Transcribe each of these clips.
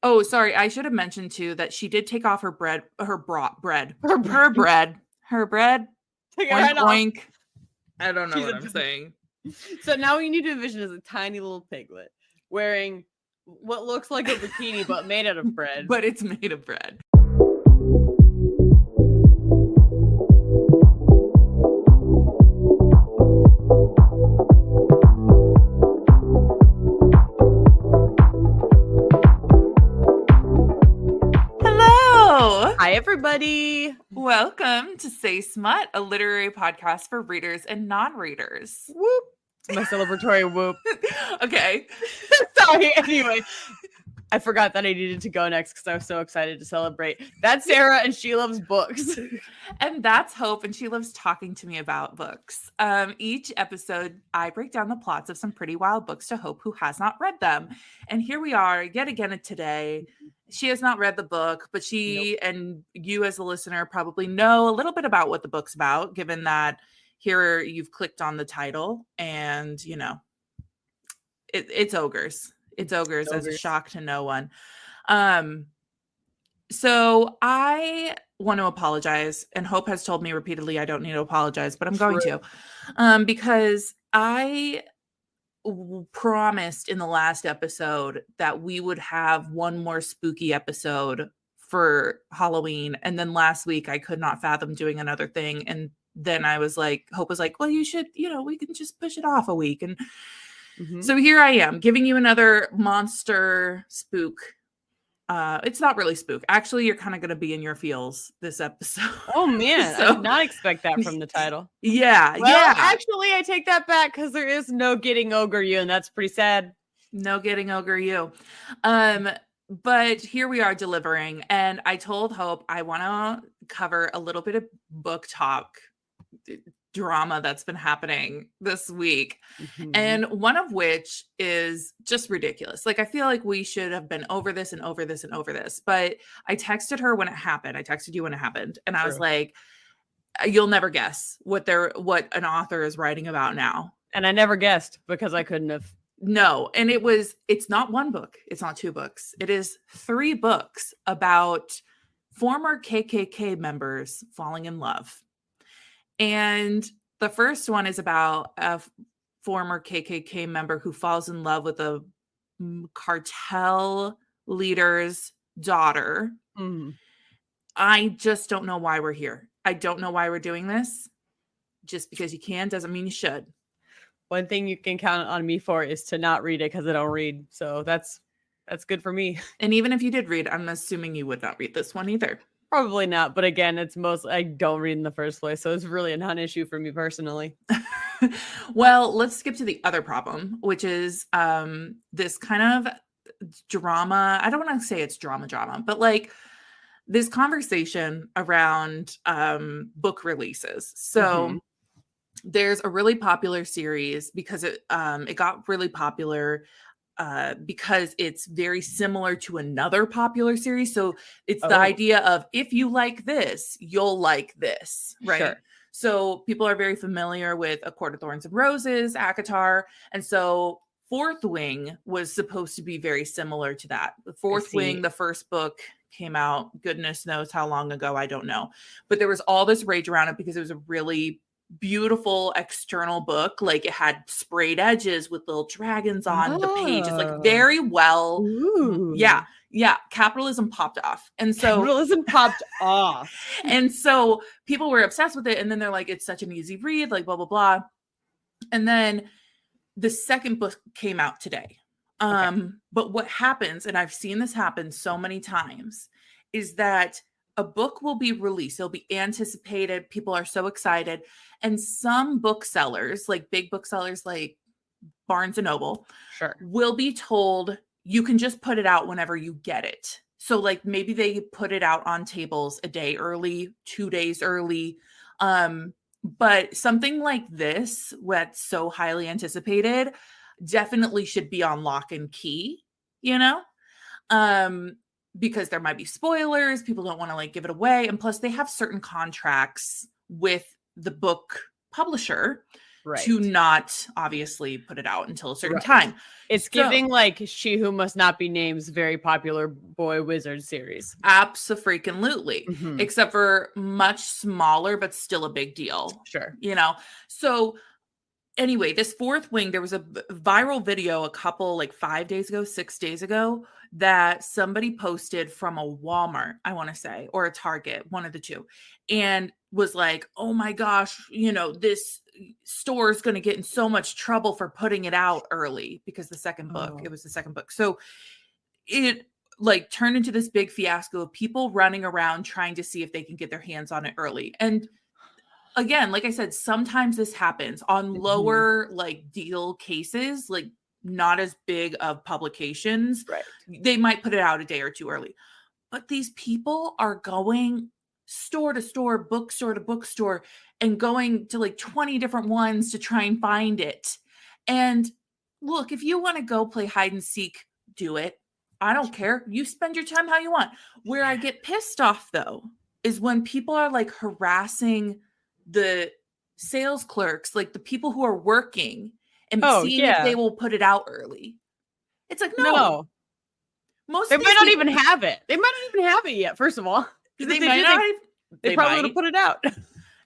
Oh, sorry. I should have mentioned too that she did take off her bread. Take it Oink right off. oink. I don't know She's what a- I'm saying. So now we need to envision as a tiny little piglet wearing what looks like a bikini but made out of bread. But it's made of bread. Hello. Hi, everybody. Welcome to Say Smut, a literary podcast for readers and non-readers. Whoop. It's my celebratory whoop. Okay. Sorry. Anyway, I forgot that I needed to go next because I was so excited to celebrate. That's Sarah, and she loves books. And that's Hope, and she loves talking to me about books. Each episode, I break down the plots of some pretty wild books to Hope, who has not read them. And here we are yet again today. She has not read the book, but she and you as a listener probably know a little bit about what the book's about, given that here you've clicked on the title and, you know, it's ogres. It's ogres as a shock to no one. So I want to apologize, and Hope has told me repeatedly I don't need to apologize, but I'm going to, because I promised in the last episode that we would have one more spooky episode for Halloween, and then last week I could not fathom doing another thing, and then I was like, Hope was like, well, you should, we can just push it off a week, and so here I am giving you another monster spook. It's not really spook. Actually, you're kind of going to be in your feels this episode. Oh man, I did not expect that from the title. Yeah, well, actually, I take that back because there is no getting ogre you, and that's pretty sad. No getting ogre you. But here we are delivering, and I told Hope I want to cover a little bit of book talk drama that's been happening this week, and one of which is just ridiculous. Like, I feel like we should have been over this and over this and over this, but I texted her when it happened. I texted you when it happened, and I was like, you'll never guess what an author is writing about now. And I never guessed because I couldn't have. No, and it's not one book, it's not two books, it is 3 books about former KKK members falling in love. And the first one is about a former KKK member who falls in love with a cartel leader's daughter. I just don't know why we're here. I don't know why we're doing this. Just because you can doesn't mean you should. One thing you can count on me for is to not read it because I don't read. So that's good for me. And even if you did read, I'm assuming you would not read this one either. Probably not. But again, it's I don't read in the first place. So it's really a non-issue for me personally. Well, let's skip to the other problem, which is this kind of drama. I don't want to say it's drama, but like this conversation around book releases. So there's a really popular series because it got really popular because it's very similar to another popular series. So it's the idea of, if you like this, you'll like this, right? Sure. So people are very familiar with A Court of Thorns and Roses, ACOTAR. And so Fourth Wing was supposed to be very similar to that. The Fourth Wing, the first book came out, goodness knows how long ago, I don't know. But there was all this rage around it because it was a really beautiful external book. Like, it had sprayed edges with little dragons on the pages, like very well. Yeah. Capitalism popped off. And so and so people were obsessed with it. And then they're like, it's such an easy read, like blah, blah, blah. And then the second book came out today. But what happens, and I've seen this happen so many times, is that a book will be released. It'll be anticipated. People are so excited. And some booksellers, like big booksellers like Barnes and Noble, will be told, you can just put it out whenever you get it. So like maybe they put it out on tables a day early, 2 days early. But something like this, what's so highly anticipated, definitely should be on lock and key, because there might be spoilers. People don't want to like give it away. And plus they have certain contracts with the book publisher to not obviously put it out until a certain Right. time. It's giving like She Who Must Not Be Named's very popular boy wizard series. Abso-freaking-lutely. Mhm. Except for much smaller, but still a big deal. Sure. You know? So anyway, this Fourth Wing, there was a viral video a couple, like 5 days ago, 6 days ago, that somebody posted from a Walmart, I want to say, or a Target, one of the two, and was like, oh my gosh, you know, this store is going to get in so much trouble for putting it out early because the second book, it was the second book. So it like turned into this big fiasco of people running around trying to see if they can get their hands on it early. And again, like I said, sometimes this happens on lower like deal cases, like not as big of publications. Right. They might put it out a day or two early. But these people are going store to store, bookstore to bookstore, and going to like 20 different ones to try and find it. And look, if you want to go play hide and seek, do it. I don't care. You spend your time how you want. Where I get pissed off though is when people are like harassing the sales clerks, like the people who are working, and seeing if they will put it out early. It's like, no. Most they might not even have it. They might not even have it yet, first of all. They might not. They probably would have put it out.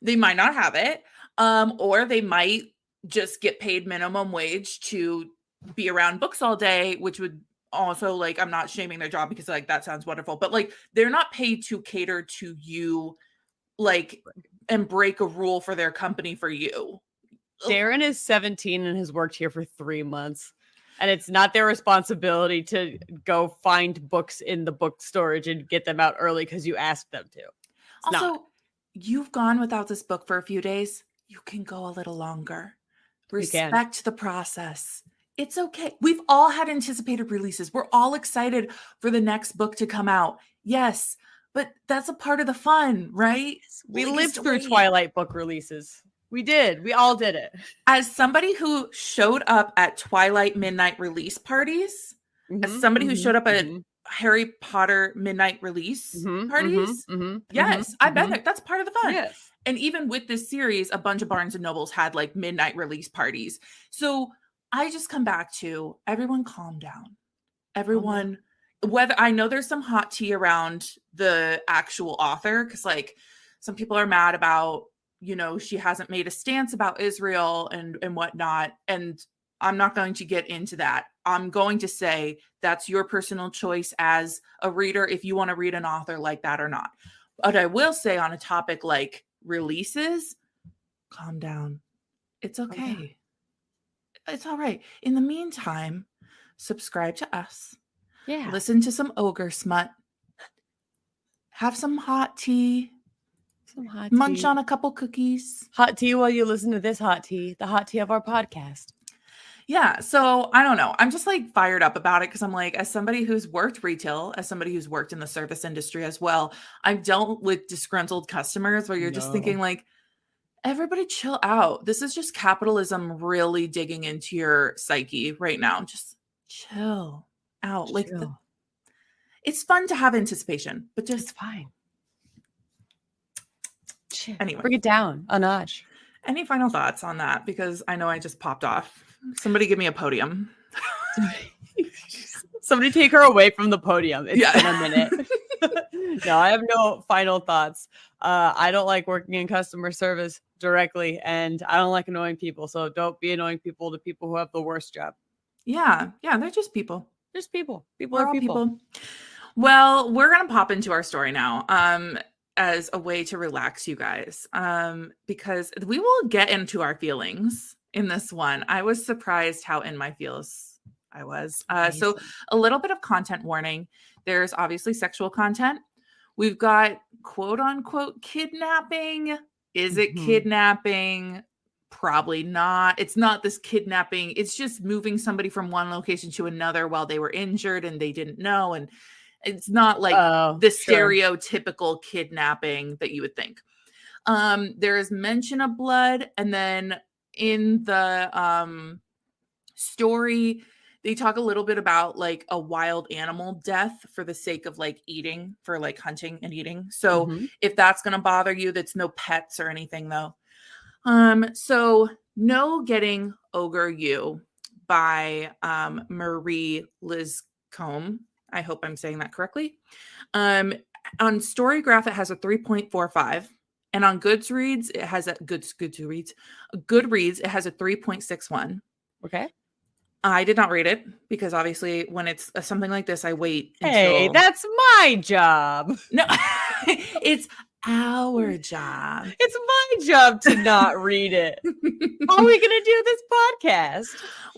They might not have it. Or they might just get paid minimum wage to be around books all day, which would also, like, I'm not shaming their job because like that sounds wonderful, but like they're not paid to cater to you, like, and break a rule for their company for you. Darren is 17 and has worked here for 3 months. And it's not their responsibility to go find books in the book storage and get them out early because you asked them to. Also, you've gone without this book for a few days. You can go a little longer. Respect the process. It's okay. We've all had anticipated releases. We're all excited for the next book to come out. Yes, but that's a part of the fun, right? We lived through Twilight book releases. We did. We all did it. As somebody who showed up at Twilight midnight release parties, as somebody who showed up at Harry Potter midnight release parties, yes, I've been there. That's part of the fun. Yes. And even with this series, a bunch of Barnes and Nobles had like midnight release parties. So I just come back to everyone calm down. Everyone, whether I know there's some hot tea around the actual author, because like some people are mad about, you know, she hasn't made a stance about Israel and whatnot. And I'm not going to get into that. I'm going to say that's your personal choice as a reader if you want to read an author like that or not. But I will say on a topic like releases, calm down. It's okay. It's all right. In the meantime, subscribe to us. Yeah. Listen to some Ogre Smut. Have some hot tea. Munch on a couple cookies. Hot tea while you listen to this hot tea, the hot tea of our podcast. Yeah. So I don't know. I'm just like fired up about it because I'm like, as somebody who's worked retail, as somebody who's worked in the service industry as well, I've dealt with disgruntled customers where you're just thinking like, everybody chill out. This is just capitalism really digging into your psyche right now. Just chill out. Like it's fun to have anticipation, but just it's fine. Anyway, bring it down a notch. Any final thoughts on that? Because I know I just popped off. Somebody give me a podium. Somebody take her away from the podium. It's been a minute. No, I have no final thoughts. I don't like working in customer service directly, and I don't like annoying people. So don't be annoying people to people who have the worst job. Yeah. Yeah. They're just people. Just people. People are people. Well, we're going to pop into our story now. As a way to relax you guys, because we will get into our feelings in this one. I was surprised how in my feels I was. So a little bit of content warning. There's obviously sexual content. We've got quote unquote kidnapping. Is it kidnapping? Probably not. It's not this kidnapping. It's just moving somebody from one location to another while they were injured and they didn't know. And it's not like the stereotypical kidnapping that you would think. There is mention of blood. And then in the story, they talk a little bit about like a wild animal death for the sake of like eating, for like hunting and eating. So if that's going to bother you, that's no pets or anything though. So No Getting Ogre You by Marie Lizcombe. I hope I'm saying that correctly. On Storygraph, it has a 3.45. And on Goodreads, it has a Goodreads, it has a 3.61. Okay. I did not read it because obviously when it's something like this, I wait Hey, until that's my job. no, it's our job. It's my job to not read it. How are we going to do this podcast?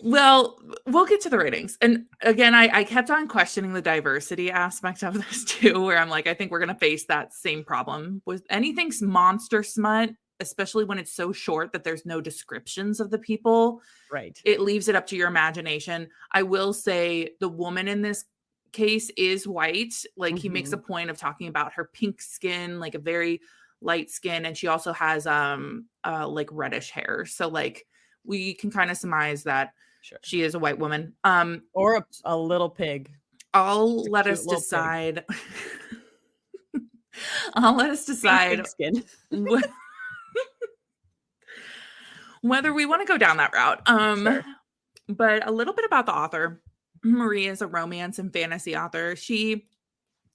Well, we'll get to the ratings. And again, I kept on questioning the diversity aspect of this too, where I'm like, I think we're going to face that same problem with anything's monster smut, especially when it's so short that there's no descriptions of the people. Right. It leaves it up to your imagination. I will say the woman in this case is white. Like he makes a point of talking about her pink skin, like a very light skin, and she also has like reddish hair. So like we can kind of surmise that she is a white woman. Or a little pig. I'll let us decide. I'll let us decide whether we want to go down that route. Sure. But a little bit about the author. Marie is a romance and fantasy author. She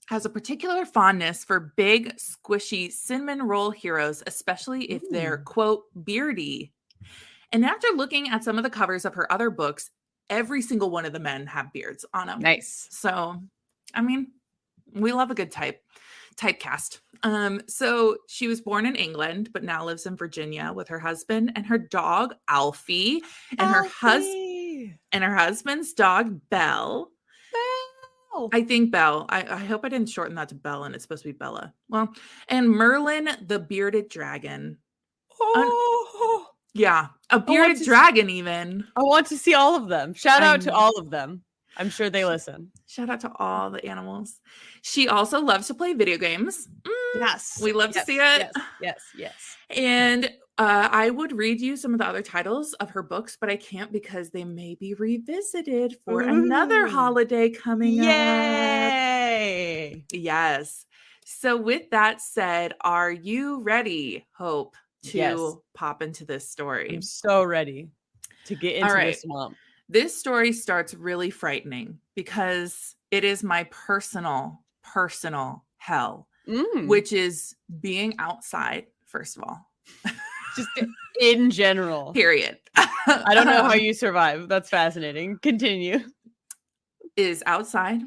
has a particular fondness for big, squishy cinnamon roll heroes, especially if they're, quote, beardy. And after looking at some of the covers of her other books, every single one of the men have beards on them. Nice. So, I mean, we love a good typecast. So she was born in England, but now lives in Virginia with her husband and her dog, Alfie, and her husband's dog, Belle. I think Belle. I hope I didn't shorten that to Belle and it's supposed to be Bella. Well, and Merlin, the bearded dragon. Yeah, a bearded dragon even. I want to see all of them. Shout out to all of them. I'm sure they listen. Shout out to all the animals. She also loves to play video games. Yes. We love to see it. Yes. And I would read you some of the other titles of her books, but I can't because they may be revisited for another holiday coming up. Yay! Yes. So with that said, are you ready, Hope, to pop into this story? I'm so ready to get into this swamp. This story starts really frightening because it is my personal hell, which is being outside, first of all. Just in general. Period. I don't know how you survive. That's fascinating. Continue. Is outside.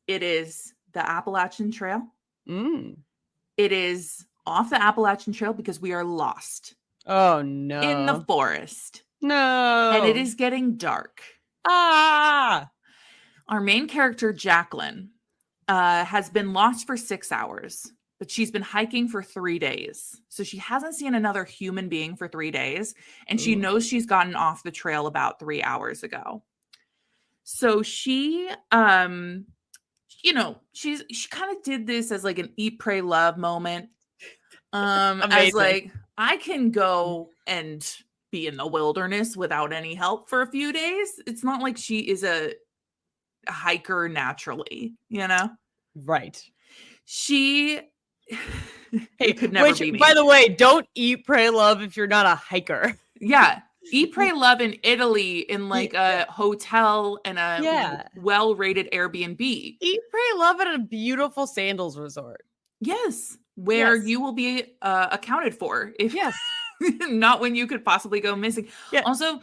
It is the Appalachian Trail. It is off the Appalachian Trail because we are lost. Oh, no. In the forest. No. And it is getting dark. Our main character, Jacqueline, has been lost for 6 hours, but she's been hiking for 3 days. So she hasn't seen another human being for 3 days. And she knows she's gotten off the trail about 3 hours ago. So she, she kind of did this as like an eat, pray, love moment. As like, I can go and be in the wilderness without any help for a few days. It's not like she is a hiker naturally, you know? Right. She could never be me. By the way, don't eat, pray, love if you're not a hiker. Yeah. Eat, pray, love in Italy in like a hotel and a well-rated Airbnb. Eat, pray, love at a beautiful sandals resort. Yes. Where you will be accounted for. If not when you could possibly go missing. Yeah. Also,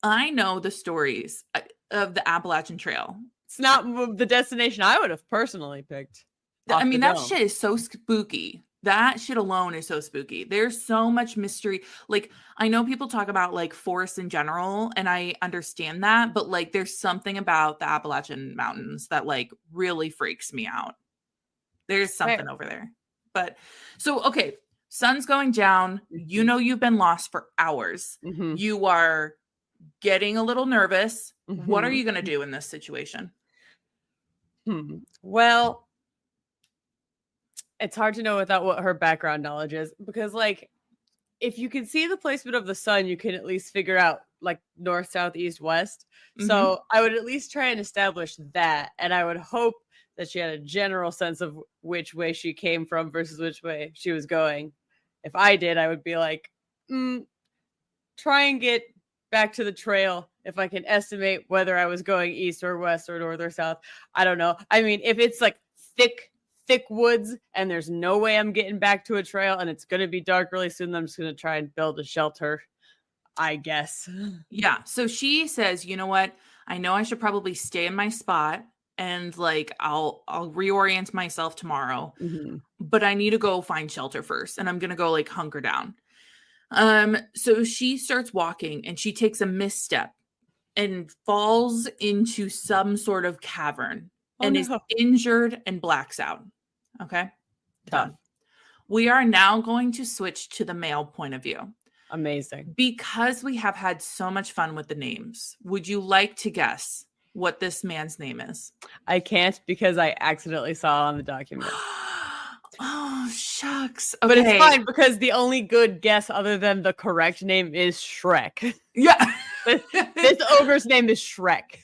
I know the stories of the Appalachian Trail. It's not the destination I would have personally picked. I mean, that shit is so spooky. That shit alone is so spooky. There's so much mystery. Like, I know people talk about like forests in general, and I understand that, but like there's something about the Appalachian Mountains that like really freaks me out. There's something over there. But so, okay, sun's going down. You know, you've been lost for hours. You are getting a little nervous. What are you going to do in this situation? Well, it's hard to know without what her background knowledge is, because like, if you can see the placement of the sun, you can at least figure out like north, south, east, west. So I would at least try and establish that. And I would hope that she had a general sense of which way she came from versus which way she was going. If I did, I would be like, try and get back to the trail if I can estimate whether I was going east or west or north or south. I don't know. I mean, if it's like thick woods and there's no way I'm getting back to a trail and it's going to be dark really soon, then I'm just going to try and build a shelter, I guess. Yeah. So she says, you know what? I know I should probably stay in my spot and like I'll reorient myself tomorrow, but I need to go find shelter first and I'm going to go like hunker down. So she starts walking and she takes a misstep and falls into some sort of cavern and is injured and blacks out. Okay. Done. We are now going to switch to the male point of view. Amazing. Because we have had so much fun with the names, would you like to guess what this man's name is? I can't because I accidentally saw it on the document. Oh, shucks. Okay. But it's fine because the only good guess other than the correct name is Shrek. Yeah. This ogre's name is Shrek.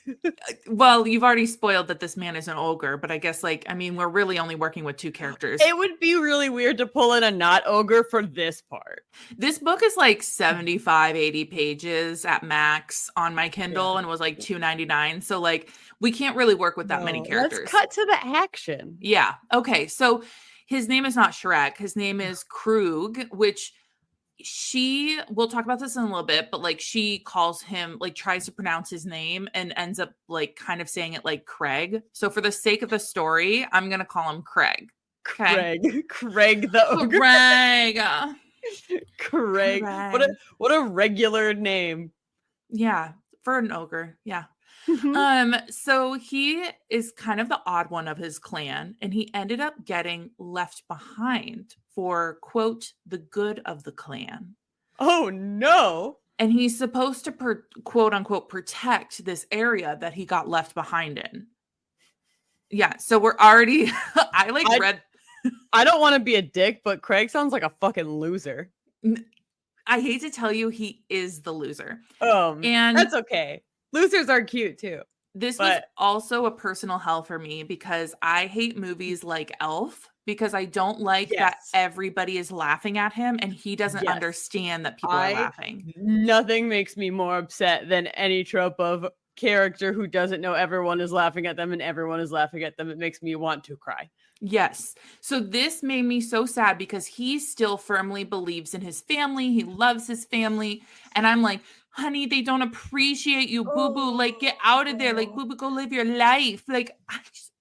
Well, you've already spoiled that this man is an ogre, but I guess we're really only working with 2 characters. It would be really weird to pull in a not ogre for this part. This book is like 75, 80 pages at max on my Kindle and was like $2.99. So like we can't really work with that many characters. Let's cut to the action. Yeah. Okay. So his name is not Shrek. His name is Krug, which we'll talk about this in a little bit, but like she calls him, like tries to pronounce his name and ends up like kind of saying it like Craig. So for the sake of the story, I'm going to call him Craig. Okay? Craig the ogre. Craig. What a regular name. Yeah. For an ogre. Yeah. So he is kind of the odd one of his clan, and he ended up getting left behind for, quote, the good of the clan. Oh, no. And he's supposed to, quote unquote, protect this area that he got left behind in. Yeah. So we're already, I don't want to be a dick, but Craig sounds like a fucking loser. I hate to tell you, he is the loser. And that's okay. Losers are cute too. This was also a personal hell for me because I hate movies like Elf because I don't like that everybody is laughing at him and he doesn't understand that people are laughing. Nothing makes me more upset than any trope of character who doesn't know everyone is laughing at them and everyone is laughing at them. It makes me want to cry. Yes. So this made me so sad because he still firmly believes in his family. He loves his family. And I'm like, honey, they don't appreciate you, boo-boo. Like, get out of there. Like, boo-boo, go live your life. Like, I just...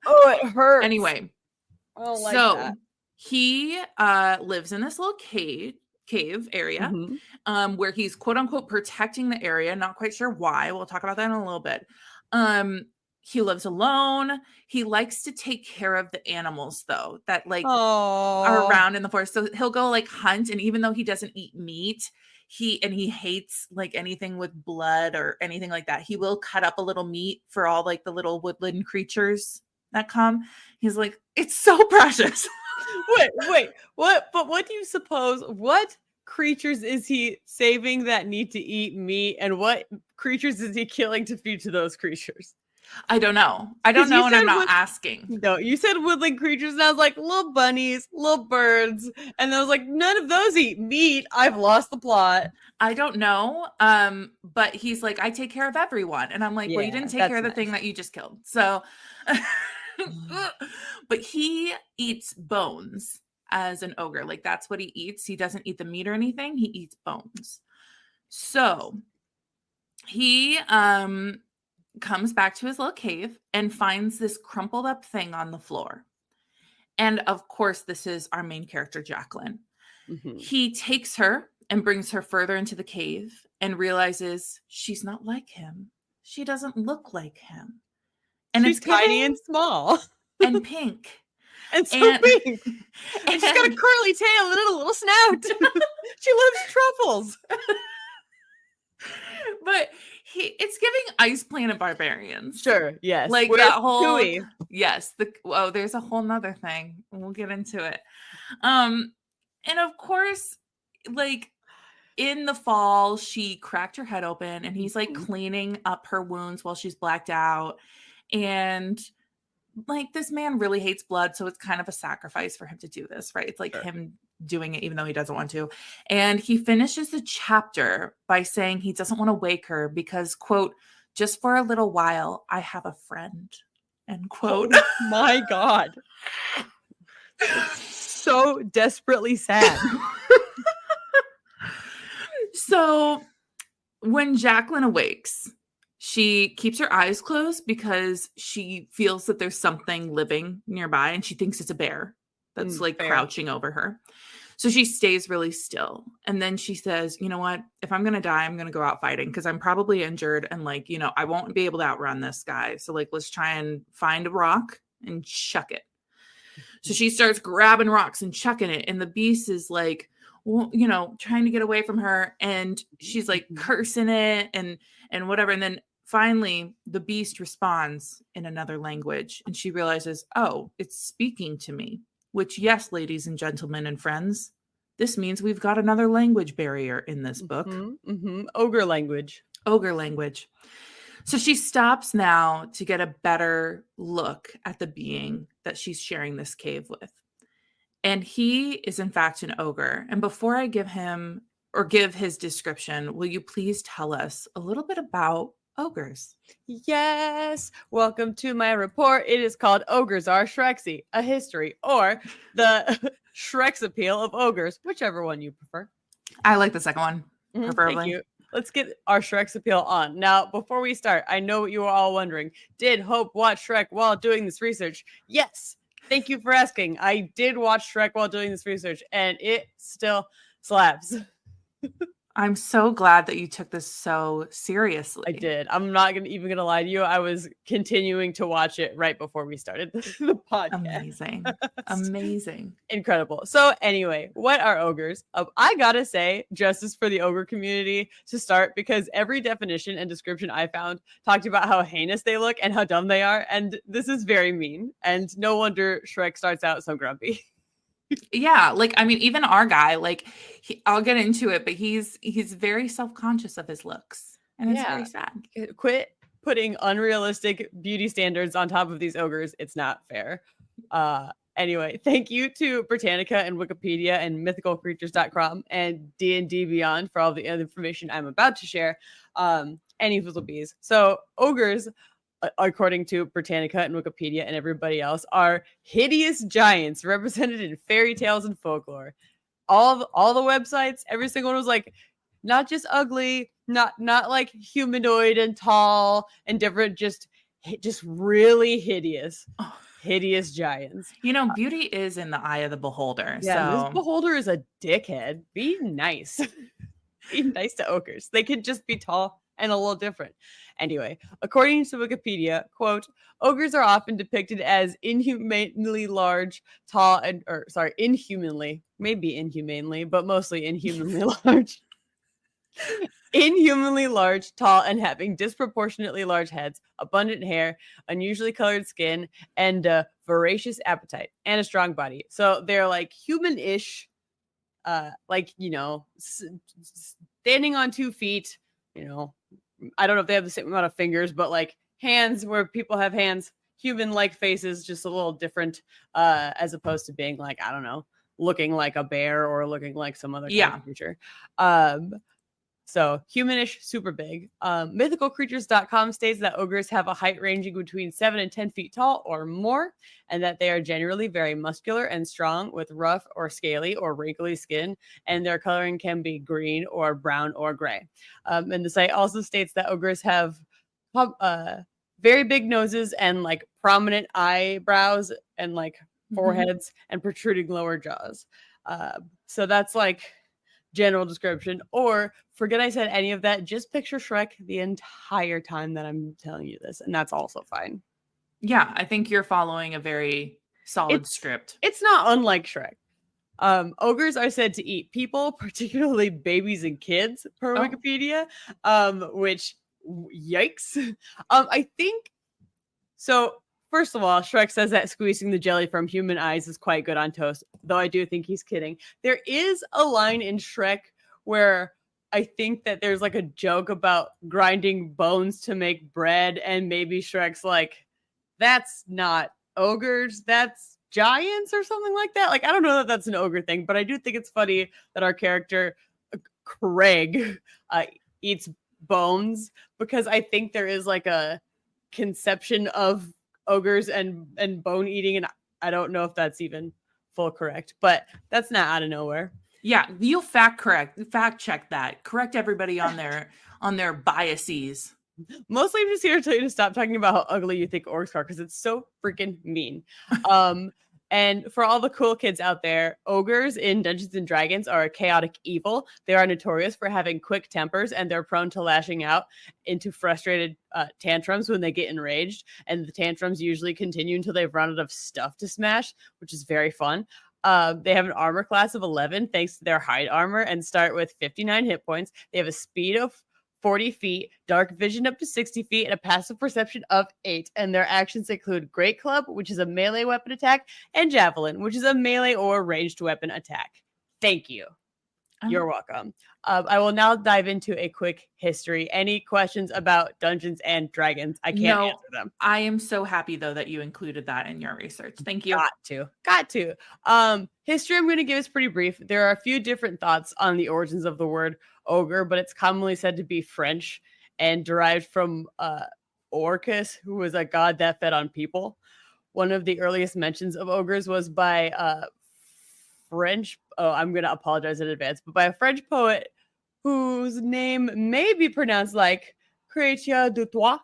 it hurts. Anyway. He lives in this little cave area where he's, quote unquote, protecting the area. Not quite sure why. We'll talk about that in a little bit. He lives alone. He likes to take care of the animals, though, that like are around in the forest. So he'll go like hunt, and even though he doesn't eat meat, he hates like anything with blood or anything like that. He will cut up a little meat for all like the little woodland creatures that come. He's like, it's so precious. Wait, what? But what do you suppose? What creatures is he saving that need to eat meat, and what creatures is he killing to feed to those creatures? I don't know. And I'm not asking. No, you said woodland creatures, and I was like, little bunnies, little birds. And I was like, none of those eat meat. I've lost the plot. I don't know. But he's like, I take care of everyone. And I'm like, well, you didn't take care of the thing that you just killed. So, but he eats bones as an ogre. Like, that's what he eats. He doesn't eat the meat or anything. He eats bones. So he, comes back to his little cave and finds this crumpled up thing on the floor. And of course, this is our main character, Jacqueline. He takes her and brings her further into the cave and realizes she's not like him. She doesn't look like him. And she's tiny and small. And pink. And so pink. And she's got a curly tail and a little snout. She loves truffles. But it's giving Ice Planet Barbarians. Sure, yes. Like that whole Tui. Yes. There's a whole nother thing. We'll get into it. And of course, like in the fall, she cracked her head open and he's like cleaning up her wounds while she's blacked out. And like this man really hates blood, so it's kind of a sacrifice for him to do this, right? It's like Sure. him doing it even though he doesn't want to. And he finishes the chapter by saying he doesn't want to wake her because, quote, just for a little while, I have a friend, end quote. Oh my God. So desperately sad. So when Jacqueline awakes, she keeps her eyes closed because she feels that there's something living nearby and she thinks it's a bear that's like Fair. crouching over her. So she stays really still. And then she says, you know what? If I'm going to die, I'm going to go out fighting because I'm probably injured and like, you know, I won't be able to outrun this guy. So like, let's try and find a rock and chuck it. So she starts grabbing rocks and chucking it. And the beast is like, well, you know, trying to get away from her. And she's like cursing it and whatever. And then finally the beast responds in another language. And she realizes, oh, it's speaking to me. Which, yes, ladies and gentlemen and friends, this means we've got another language barrier in this book. Ogre language. Ogre language. So she stops now to get a better look at the being that she's sharing this cave with. And he is, in fact, an ogre. And before I give him or give his description, will you please tell us a little bit about ogres? Yes. Welcome to my report. It is called Ogres Are Shrexy, a history, or the Shrek's appeal of ogres, whichever one you prefer. I like the second one, preferably. Thank you. Let's get our Shrek's appeal on. Now, before we start, I know what you are all wondering. Did Hope watch Shrek while doing this research? Yes. Thank you for asking. I did watch Shrek while doing this research, and it still slaps. I'm so glad that you took this so seriously. I did. I'm not even gonna lie to you. I was continuing to watch it right before we started the podcast. Amazing. Amazing. Incredible. So anyway, what are ogres? I gotta say, justice for the ogre community to start, because every definition and description I found talked about how heinous they look and how dumb they are. And this is very mean. And no wonder Shrek starts out so grumpy. Yeah, like I mean, even our guy, like I'll get into it, but he's very self-conscious of his looks, and it's very sad. Quit putting unrealistic beauty standards on top of these ogres. It's not fair. Anyway, thank you to Britannica and Wikipedia and mythicalcreatures.com and D&D Beyond for all the information I'm about to share. Any little bees. So ogres, according to Britannica and Wikipedia and everybody else, are hideous giants represented in fairy tales and folklore. All the websites, every single one was like, not just ugly, not like humanoid and tall and different, just really hideous. Hideous giants. You know, beauty is in the eye of the beholder. Yeah, so this beholder is a dickhead. Be nice. Be nice to ogres. They could just be tall and a little different. Anyway, according to Wikipedia, quote, ogres are often depicted as inhumanly large, tall, inhumanely, but mostly inhumanly large. Inhumanly large, tall, and having disproportionately large heads, abundant hair, unusually colored skin, and a voracious appetite, and a strong body. So they're like human-ish, like, you know, standing on 2 feet, you know, I don't know if they have the same amount of fingers, but like hands where people have hands, human-like faces, just a little different, as opposed to being like, I don't know, looking like a bear or looking like some other kind of creature. So humanish, super big. Mythicalcreatures.com states that ogres have a height ranging between 7 and 10 feet tall or more, and that they are generally very muscular and strong with rough or scaly or wrinkly skin, and their coloring can be green or brown or gray. And the site also states that ogres have very big noses and like prominent eyebrows and like foreheads and protruding lower jaws. So that's like general description, or forget I said any of that. Just picture Shrek the entire time that I'm telling you this, and that's also fine. Yeah, I think you're following a very solid script. It's not unlike Shrek. Ogres are said to eat people, particularly babies and kids, per Wikipedia. Which yikes. I think so. First of all, Shrek says that squeezing the jelly from human eyes is quite good on toast, though I do think he's kidding. There is a line in Shrek where I think that there's like a joke about grinding bones to make bread, and maybe Shrek's like, that's not ogres, that's giants or something like that. Like, I don't know that that's an ogre thing, but I do think it's funny that our character, Craig, eats bones, because I think there is like a conception of ogres and bone eating, and I don't know if that's even full correct, but that's not out of nowhere. Yeah, you'll fact check that. Correct everybody on their biases. Mostly I'm just here to tell you to stop talking about how ugly you think orcs are, because it's so freaking mean. And for all the cool kids out there, ogres in Dungeons and Dragons are a chaotic evil. They are notorious for having quick tempers, and they're prone to lashing out into frustrated tantrums when they get enraged. And the tantrums usually continue until they've run out of stuff to smash, which is very fun. They have an armor class of 11 thanks to their hide armor, and start with 59 hit points. They have a speed of 40 feet, dark vision up to 60 feet, and a passive perception of 8. And their actions include Great Club, which is a melee weapon attack, and Javelin, which is a melee or ranged weapon attack. Thank you. You're welcome. I will now dive into a quick history. Any questions about Dungeons and Dragons? I can't answer them. I am so happy, though, that you included that in your research. Thank you. Got to. History I'm going to give is pretty brief. There are a few different thoughts on the origins of the word ogre, but it's commonly said to be French and derived from Orcus, who was a god that fed on people. One of the earliest mentions of ogres was by French. Oh, I'm going to apologize in advance, but by a French poet whose name may be pronounced like Chrétien de Troyes.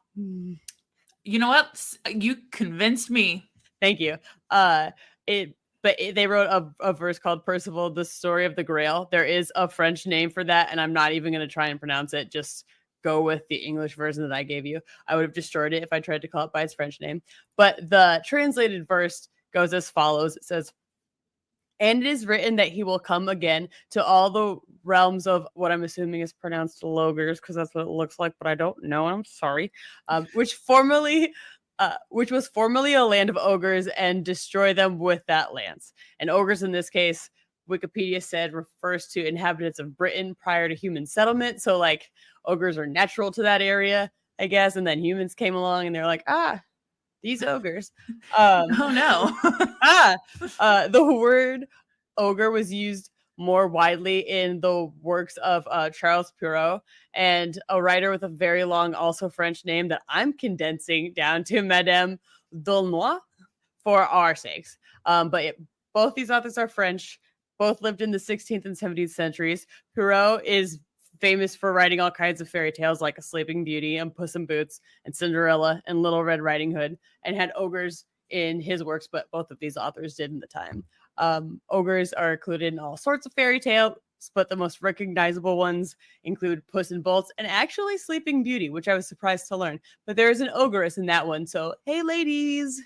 You know what? You convinced me. Thank you. They wrote a verse called Percival, the Story of the Grail. There is a French name for that, and I'm not even going to try and pronounce it. Just go with the English version that I gave you. I would have destroyed it if I tried to call it by its French name. But the translated verse goes as follows. It says, "And it is written that he will come again to all the realms of," what I'm assuming is pronounced logers, because that's what it looks like, but I don't know. I'm sorry. Which was formerly a land of ogres, and destroy them with that lance. And ogres in this case, Wikipedia said, refers to inhabitants of Britain prior to human settlement. So like ogres are natural to that area, I guess. And then humans came along and they're like, these ogres. Oh no. The word ogre was used more widely in the works of Charles Perrault, and a writer with a very long, also French name that I'm condensing down to Madame D'Aulnoy for our sakes. Both these authors are French. Both lived in the 16th and 17th centuries. Perrault is famous for writing all kinds of fairy tales like A Sleeping Beauty and Puss in Boots and Cinderella and Little Red Riding Hood, and had ogres in his works, but both of these authors did in the time. Ogres are included in all sorts of fairy tales, but the most recognizable ones include Puss in Boots and actually Sleeping Beauty, which I was surprised to learn. But there is an ogress in that one, so hey ladies!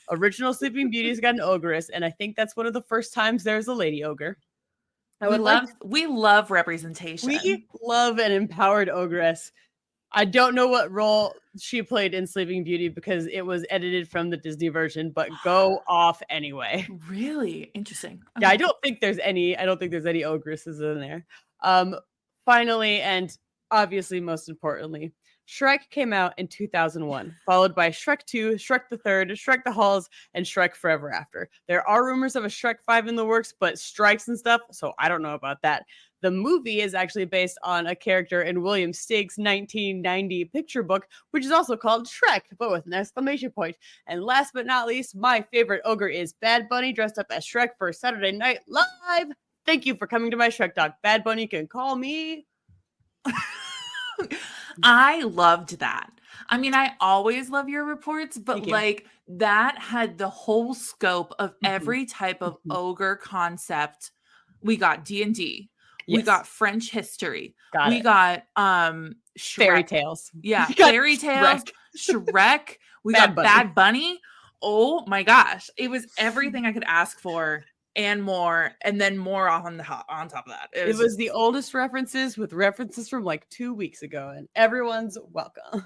Original Sleeping Beauty's got an ogress, and I think that's one of the first times there's a lady ogre. We love representation. We love an empowered ogress. I don't know what role she played in Sleeping Beauty because it was edited from the Disney version, but go off anyway. Really interesting. Okay. Yeah, I don't think there's any ogresses in there. Finally, and obviously most importantly, Shrek came out in 2001, followed by Shrek 2, Shrek the Third, Shrek the Halls, and Shrek Forever After. There are rumors of a Shrek 5 in the works, but strikes and stuff, so I don't know about that. The movie is actually based on a character in William Steig's 1990 picture book, which is also called Shrek, but with an exclamation point. And last but not least, my favorite ogre is Bad Bunny, dressed up as Shrek for Saturday Night Live. Thank you for coming to my Shrek Talk. Bad Bunny can call me. I loved that. I mean, I always love your reports, but like that had the whole scope of every type of ogre concept. We got D&D. Yes. We got French history. We got fairy tales. Yeah, fairy tales. Shrek. We got Bad Bunny. Oh my gosh. It was everything I could ask for and more, and then more on top of that. It was the oldest references with references from like 2 weeks ago, and everyone's welcome.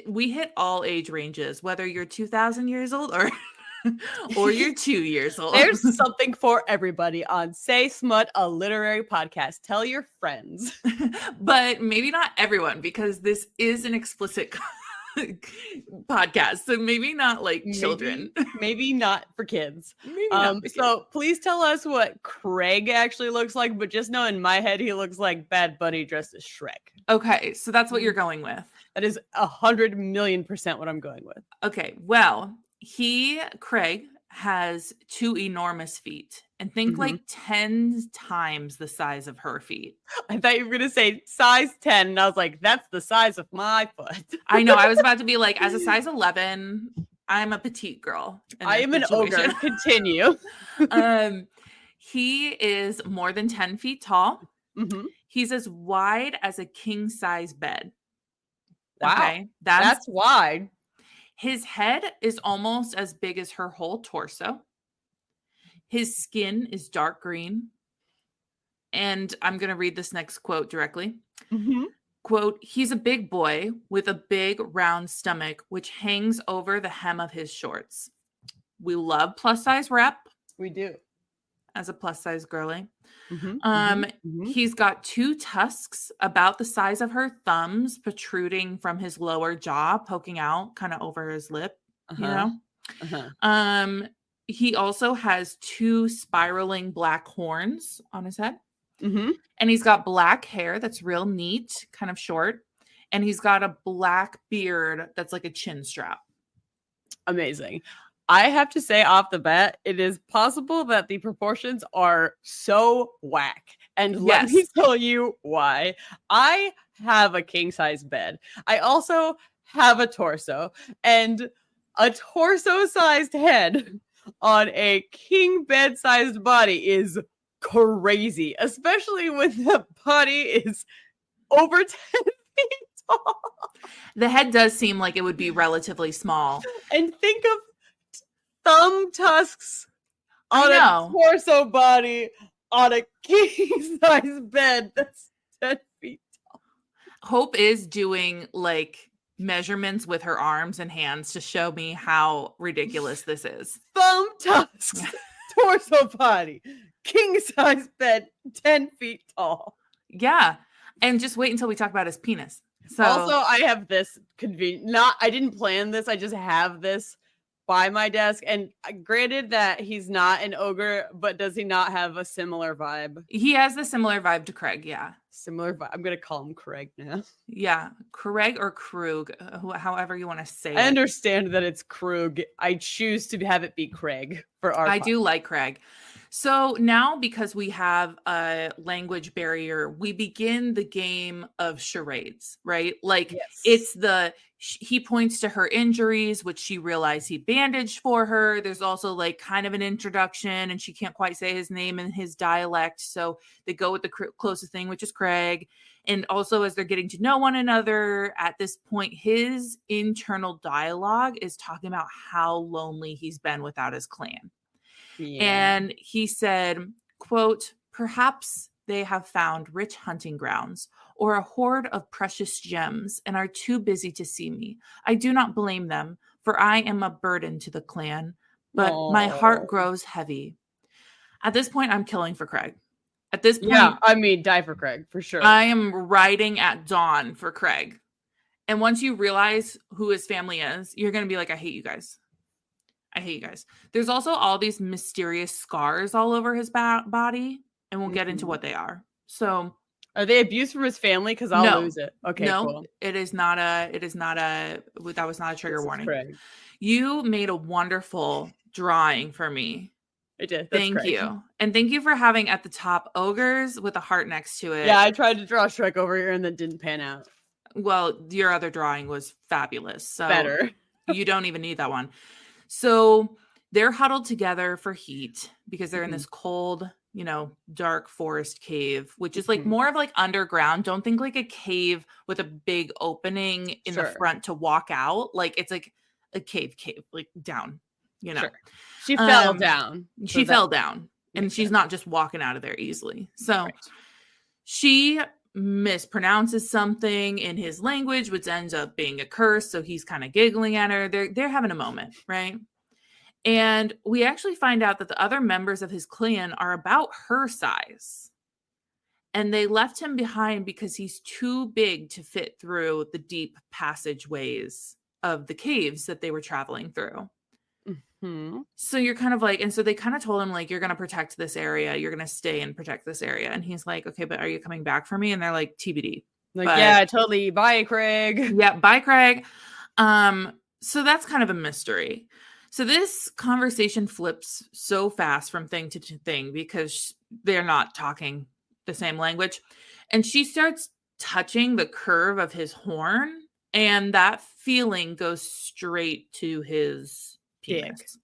We hit all age ranges, whether you're 2,000 years old or you're 2 years old. There's something for everybody on Say Smut, a literary podcast. Tell your friends. But maybe not everyone, because this is an explicit podcast, so maybe not like children. Maybe not for kids. Maybe not for kids. So please tell us what Craig actually looks like, but just know in my head he looks like Bad Bunny dressed as Shrek. Okay, so that's what you're going with. That is 100,000,000% what I'm going with. Okay, well, Craig has 2 enormous feet, and think like 10 times the size of her feet. I thought you were gonna say size 10, and I was like, that's the size of my foot. I know, I was about to be like, as a size 11, I'm a petite girl. I am an ogre. Continue. He is more than 10 feet tall. Mm-hmm. He's as wide as a king size bed. Wow. Okay, that's wide. His head is almost as big as her whole torso. His skin is dark green. And I'm going to read this next quote directly. Mm-hmm. Quote, he's a big boy with a big round stomach, which hangs over the hem of his shorts. We love plus size rep. We do. As a plus size girly. Mm-hmm. He's got 2 tusks about the size of her thumbs protruding from his lower jaw, poking out kind of over his lip, you know? He also has 2 spiraling black horns on his head. Mm-hmm. And he's got black hair that's real neat, kind of short. And he's got a black beard that's like a chin strap. Amazing. I have to say off the bat, it is possible that the proportions are so whack. And let me tell you why. I have a king size bed. I also have a torso, and a torso sized head on a king bed sized body is crazy, especially when the body is over 10 feet tall. The head does seem like it would be relatively small. And think of thumb tusks on a torso body on a king size bed that's 10 feet tall. Hope is doing like measurements with her arms and hands to show me how ridiculous this is. Thumb tusks, torso body, king size bed, 10 feet tall. Yeah. And just wait until we talk about his penis. So also, I have this I didn't plan this. I just have this by my desk. And granted that he's not an ogre, but does he not have a similar vibe? He has the similar vibe to Craig. Yeah. Similar vibe. I'm going to call him Craig now. Yeah. Craig or Krug, however you want to say it. I understand that it's Krug. I choose to have it be Craig for our I do like Craig. So now, because we have a language barrier, we begin the game of charades, right? Like it's he points to her injuries, which she realized he bandaged for her. There's also like kind of an introduction, and she can't quite say his name in his dialect. So they go with the closest thing, which is Craig. And also, as they're getting to know one another at this point, his internal dialogue is talking about how lonely he's been without his clan. Yeah. And he said, quote, perhaps they have found rich hunting grounds or a hoard of precious gems and are too busy to see me. I do not blame them, for I am a burden to the clan, but my heart grows heavy. At this point, I'm killing for Craig. At this point, yeah, I mean, die for Craig, for sure. I am riding at dawn for Craig. And once you realize who his family is, you're going to be like, I hate you guys. I hate you guys. There's also all these mysterious scars all over his body, and we'll get into what they are. So, are they abuse from his family? Because I'll lose it. Okay, no, cool. That was not a trigger warning. Craig. You made a wonderful drawing for me. I did. Thank you. And thank you for having at the top ogres with a heart next to it. Yeah, I tried to draw Shrek over here and then didn't pan out. Well, your other drawing was fabulous. So better. You don't even need that one. So they're huddled together for heat because they're in this cold, dark forest cave, which is like more of like underground. Don't think like a cave with a big opening in the front to walk out. Like it's like a cave, like down, Sure. She fell down. She fell down and she's not just walking out of there easily. So she mispronounces something in his language, which ends up being a curse. So he's kind of giggling at her. They're having a moment, right? And we actually find out that the other members of his clan are about her size. And they left him behind because he's too big to fit through the deep passageways of the caves that they were traveling through. Hmm. So you're kind of like, and so they kind of told him, like, you're going to protect this area. You're going to stay and protect this area. And he's like, okay, but are you coming back for me? And they're like, TBD. Like, But yeah, totally. Bye, Craig. yeah, bye, Craig. So that's kind of a mystery. So this conversation flips so fast from thing to thing because they're not talking the same language. And she starts touching the curve of his horn, and that feeling goes straight to his penis.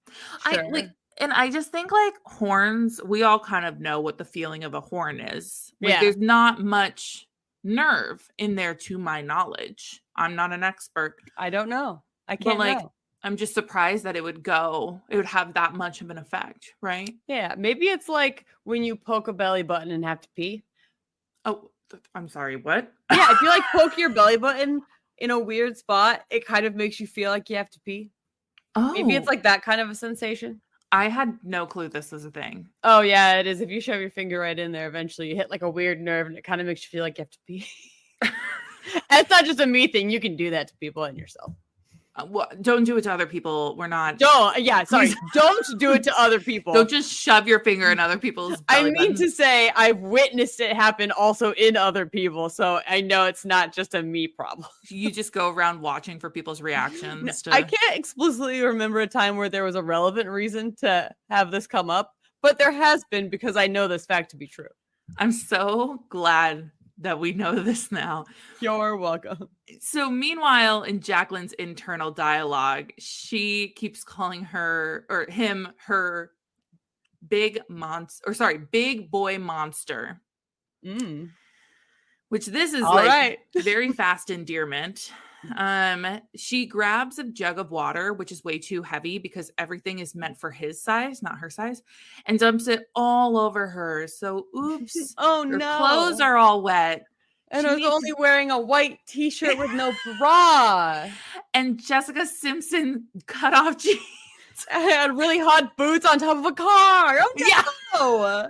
Sure. And I just think, like, horns, we all kind of know what the feeling of a horn is. Like, Yeah. there's not much nerve in there, to my knowledge. I'm not an expert. I don't know. I can't know. I'm just surprised that it would have that much of an effect, right? Yeah, maybe it's like when you poke a belly button and have to pee. Oh, I'm sorry, what? Yeah, if you like poke your belly button in a weird spot, it kind of makes you feel like you have to pee. Oh. Maybe it's like that kind of a sensation. I had no clue this was a thing. Oh, yeah, it is. If you shove your finger right in there, eventually you hit like a weird nerve and it kind of makes you feel like you have to pee. It's not just a me thing. You can do that to people and yourself. Well, don't do it to other people. We're not. Don't do it to other people. Don't just shove your finger in other people's belly buttons. To say I've witnessed it happen also in other people, so I know it's not just a me problem. You just go around watching for people's reactions. I can't explicitly remember a time where there was a relevant reason to have this come up, but there has been because I know this fact to be true. I'm so glad that we know this now. You're welcome. So meanwhile, in Jacqueline's internal dialogue, she keeps calling him her big boy monster. Which this is very fast endearment. She grabs a jug of water, which is way too heavy because everything is meant for his size, not her size, and dumps it all over her. So, oops. Oh, her no. clothes are all wet. And I was only wearing a white t-shirt with no bra. And Jessica Simpson cut off jeans. I had really hot boots on top of a car. Oh, no. Yeah.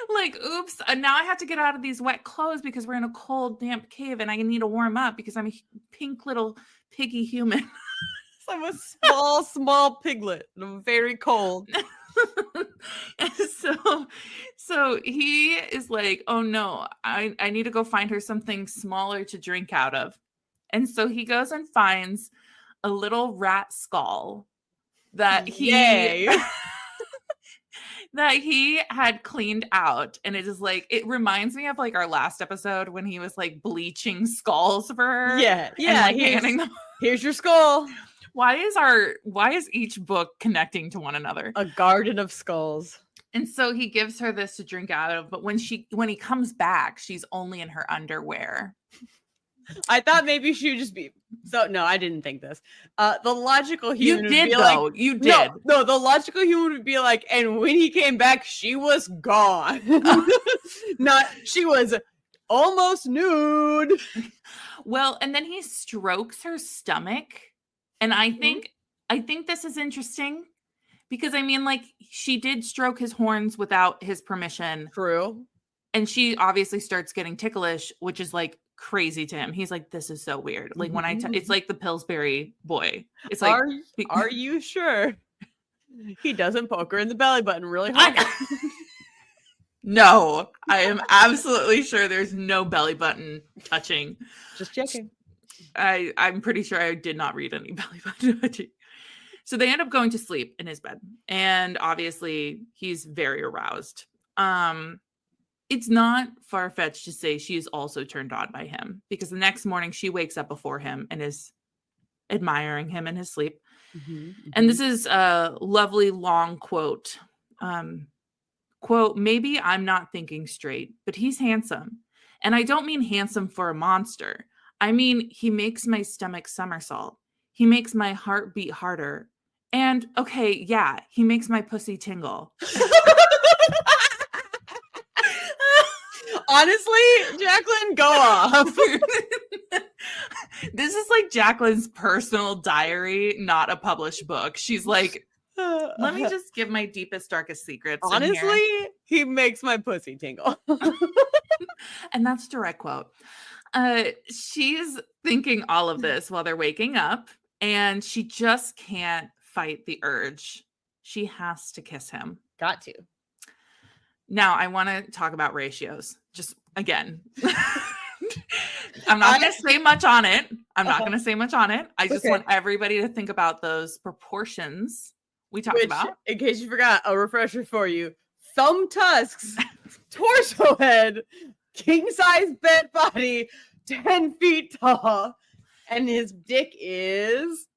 Like, oops, now I have to get out of these wet clothes because we're in a cold, damp cave and I need to warm up because I'm a pink little piggy human. I'm a small piglet. And I'm very cold. And so he is like, oh no, I need to go find her something smaller to drink out of. And so he goes and finds a little rat skull that he that he had cleaned out. And it is like, it reminds me of like our last episode when he was like bleaching skulls for her. Yeah. And, like, here's your skull. Why is each book connecting to one another? A garden of skulls. And so he gives her this to drink out of, but when he comes back, she's only in her underwear. I thought maybe she would just be. So no, I didn't think this. The logical human you did would be though. Like, you did. No, the logical human would be like, and when he came back, she was gone. She was almost nude. Well, and then he strokes her stomach. And I think this is interesting because I mean, like, she did stroke his horns without his permission. True. And she obviously starts getting ticklish, which is like crazy to him. He's like, this is so weird. Like when it's like the Pillsbury boy. It's like, are you sure? He doesn't poke her in the belly button really hard. No, I am absolutely sure there's no belly button touching. Just checking. I'm pretty sure I did not read any belly button touching. So they end up going to sleep in his bed. And obviously he's very aroused. It's not far-fetched to say she is also turned on by him because the next morning she wakes up before him and is admiring him in his sleep. And this is a lovely long quote. Quote, maybe I'm not thinking straight, but he's handsome. And I don't mean handsome for a monster. I mean, he makes my stomach somersault. He makes my heart beat harder. And okay, yeah, he makes my pussy tingle. Honestly, Jacqueline, go off. This is like Jacqueline's personal diary, not a published book. She's like, let me just give my deepest, darkest secrets. Honestly, he makes my pussy tingle. And that's direct quote. She's thinking all of this while they're waking up, and she just can't fight the urge. She has to kiss him. Got to. Now, I want to talk about ratios. Just again. I'm not going to say much on it. I just want everybody to think about those proportions we talked about. In case you forgot, a refresher for you. Thumb tusks, torso head, king-size bed body, 10 feet tall, and his dick is...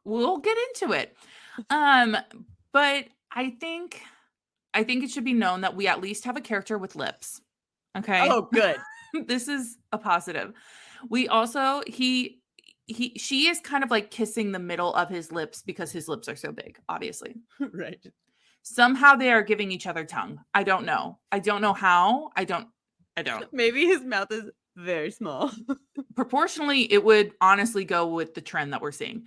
We'll get into it. But I think it should be known that we at least have a character with lips. Okay. Oh, good. This is a positive. We also, she is kind of like kissing the middle of his lips because his lips are so big, obviously. Right. Somehow they are giving each other tongue. I don't know how. I don't. Maybe his mouth is very small. Proportionally, it would honestly go with the trend that we're seeing.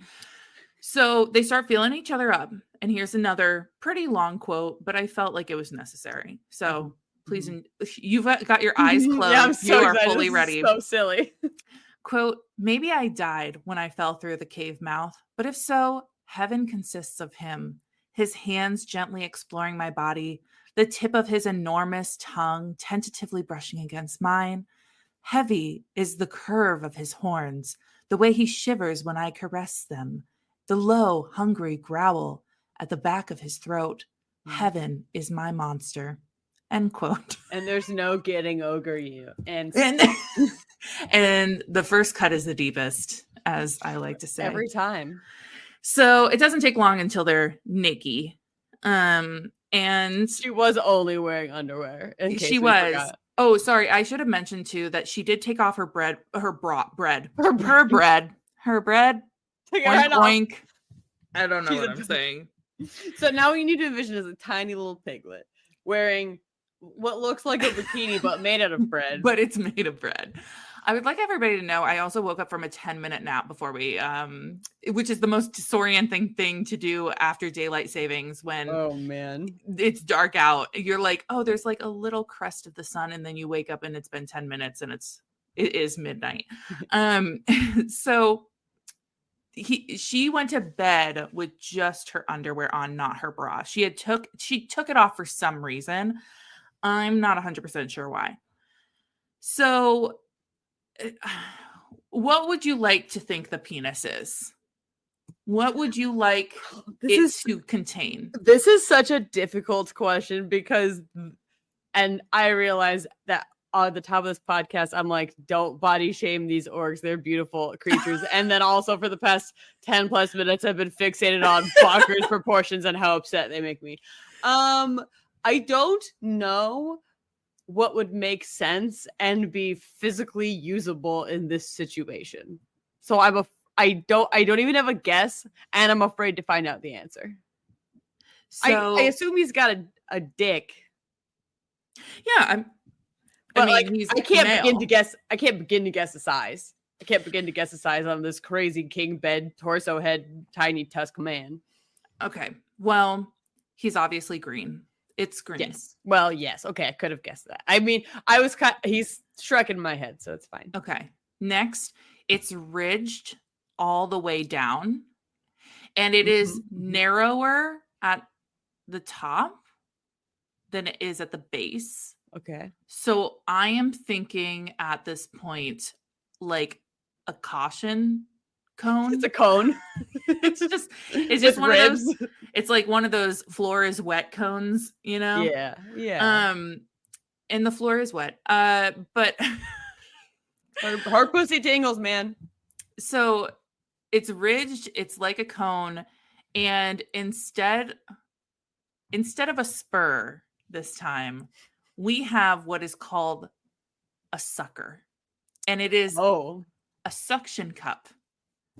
So they start feeling each other up. And here's another pretty long quote, but I felt like it was necessary. So please, you've got your eyes closed. Yeah, I'm so you are excited. fully This ready. Is so silly. Quote, maybe I died when I fell through the cave mouth, but if so, heaven consists of him, his hands gently exploring my body, the tip of his enormous tongue tentatively brushing against mine. Heavy is the curve of his horns, the way he shivers when I caress them, the low, hungry growl at the back of his throat. Heaven is my monster. End quote. And there's no getting Ogre you. And the first cut is the deepest, as I like to say. Every time. So it doesn't take long until they're naked. And she was only wearing underwear. She was. Forgot. Oh, sorry. I should have mentioned too that she did take off her bread. Oink, oink. I don't know what I'm saying. So now we need to envision as a tiny little piglet wearing what looks like a bikini, but made out of bread. But it's made of bread. I would like everybody to know I also woke up from a 10-minute nap before we, which is the most disorienting thing to do after daylight savings when it's dark out. You're like, oh, there's like a little crest of the sun, and then you wake up and it's been 10 minutes and it is midnight. So she went to bed with just her underwear on, not her bra. She took it off for some reason. I'm not 100% sure why. So what would you like to think the penis is? What would you like to contain? This is such a difficult question because, and I realize that on the top of this podcast, I'm like, don't body shame these orcs. They're beautiful creatures. And then also for the past 10 plus minutes, I've been fixated on bonkers proportions and how upset they make me. I don't know what would make sense and be physically usable in this situation. So I don't even have a guess, and I'm afraid to find out the answer. So I assume he's got a dick. Yeah, I can't begin to guess. I can't begin to guess the size. I can't begin to guess the size on this crazy king bed, torso head, tiny tusk man. Okay. Well, he's obviously green. It's green. Yes. Well, yes. Okay, I could have guessed that. I mean, he's struck in my head, so it's fine. Okay. Next, it's ridged all the way down, and it is narrower at the top than it is at the base. Okay. So I am thinking at this point, like a caution cone. It's a cone. it's just one ribs. Of those. It's like one of those floor is wet cones, you know? Yeah. Yeah. And the floor is wet. But hard pussy tingles, man. So it's ridged, it's like a cone, and instead of a spur this time, we have what is called a sucker. And it is a suction cup.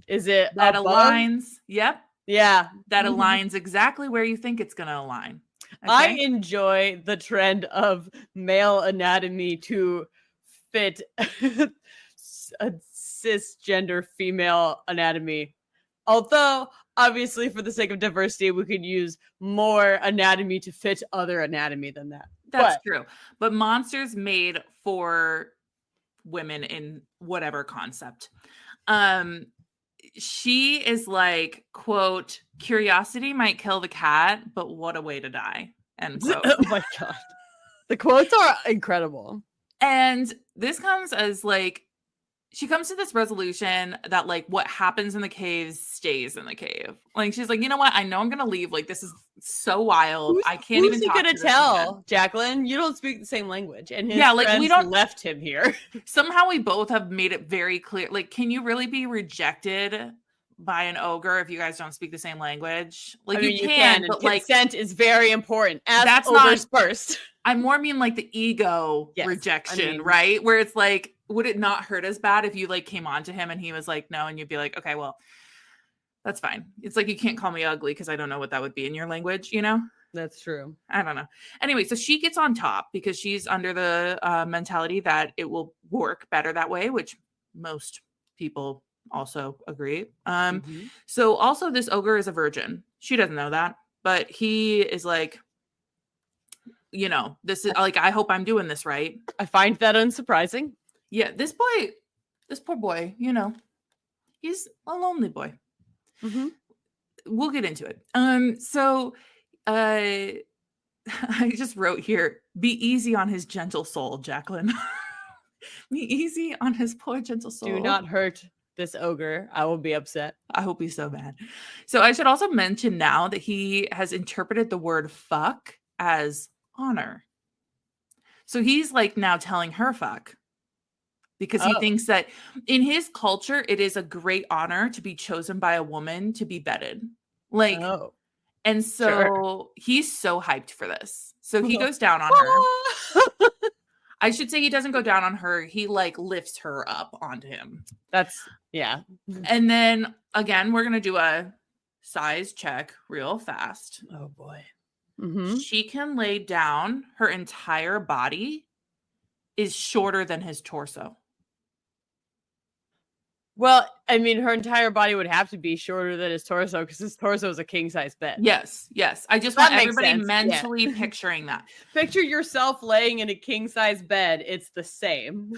Is it that above? Aligns? Yep. Yeah. That aligns exactly where you think it's going to align. Okay? I enjoy the trend of male anatomy to fit a cisgender female anatomy. Although, obviously, for the sake of diversity, we could use more anatomy to fit other anatomy than that. That's true. But monsters made for women in whatever concept. She is like, quote, curiosity might kill the cat, but what a way to die, end quote. Oh my God. The quotes are incredible. And this comes as like, she comes to this resolution that like what happens in the cave stays in the cave. Like she's like, you know what? I know I'm gonna leave. Like this is so wild. I can't even talk talk to to this tell man. Jacqueline, you don't speak the same language, and his like friends we don't left him here. Somehow we both have made it very clear. Like, can you really be rejected by an ogre if you guys don't speak the same language? Like, I mean, you can, but like consent is very important. Ask that's ogres not first. I more mean like the ego rejection, right? Where it's like, would it not hurt as bad if you like came on to him and he was like, no, and you'd be like, okay, well, that's fine. It's like, you can't call me ugly because I don't know what that would be in your language, you know? That's true. I don't know. Anyway, so she gets on top because she's under the mentality that it will work better that way, which most people also agree. So also this ogre is a virgin. She doesn't know that, but he is like, you know, this is like, I hope I'm doing this right. I find that unsurprising. Yeah, this poor boy, you know, he's a lonely boy. We'll get into it. So I just wrote here, be easy on his gentle soul, Jacqueline. Be easy on his poor gentle soul. Do not hurt this ogre. I will be upset. I hope he's so bad. So I should also mention now that he has interpreted the word fuck as honor. So he's like now telling her fuck because he thinks that in his culture, it is a great honor to be chosen by a woman to be bedded. Like, and so he's so hyped for this. So he goes down on her. I should say he doesn't go down on her. He like lifts her up onto him. Yeah. And then again, we're going to do a size check real fast. Oh boy. She can lay down. Her entire body is shorter than his torso. Well, I mean, her entire body would have to be shorter than his torso because his torso is a king-size bed. Yes. I just want everybody mentally picturing that. Picture yourself laying in a king-size bed. It's the same.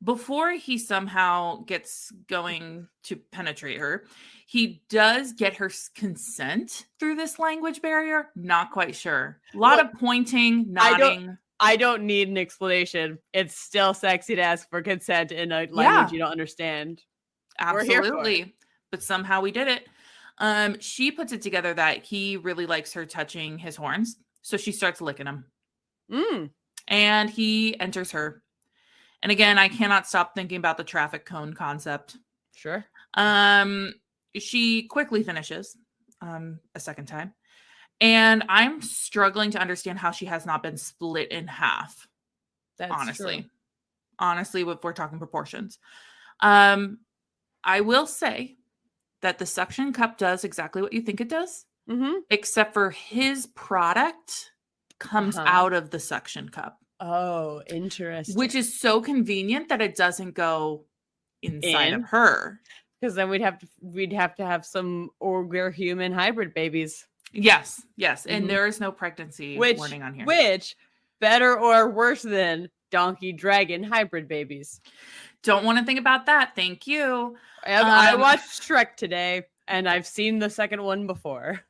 Before he somehow gets going to penetrate her, he does get her consent through this language barrier. Not quite sure. A lot of pointing, nodding. I don't need an explanation. It's still sexy to ask for consent in a language you don't understand. Absolutely. But somehow we did it. She puts it together that he really likes her touching his horns. So she starts licking him. And he enters her. And again, I cannot stop thinking about the traffic cone concept. Sure. She quickly finishes a second time. And I'm struggling to understand how she has not been split in half. That's honestly. True. Honestly, if we're talking proportions. I will say that the suction cup does exactly what you think it does. Except for his product comes out of the suction cup. Oh, interesting. Which is so convenient that it doesn't go inside of her. Because then we'd have to have some ogre human hybrid babies. Yes. And there is no pregnancy warning on here. Which better or worse than donkey dragon hybrid babies? Don't want to think about that. Thank you. I watched Shrek today, and I've seen the second one before.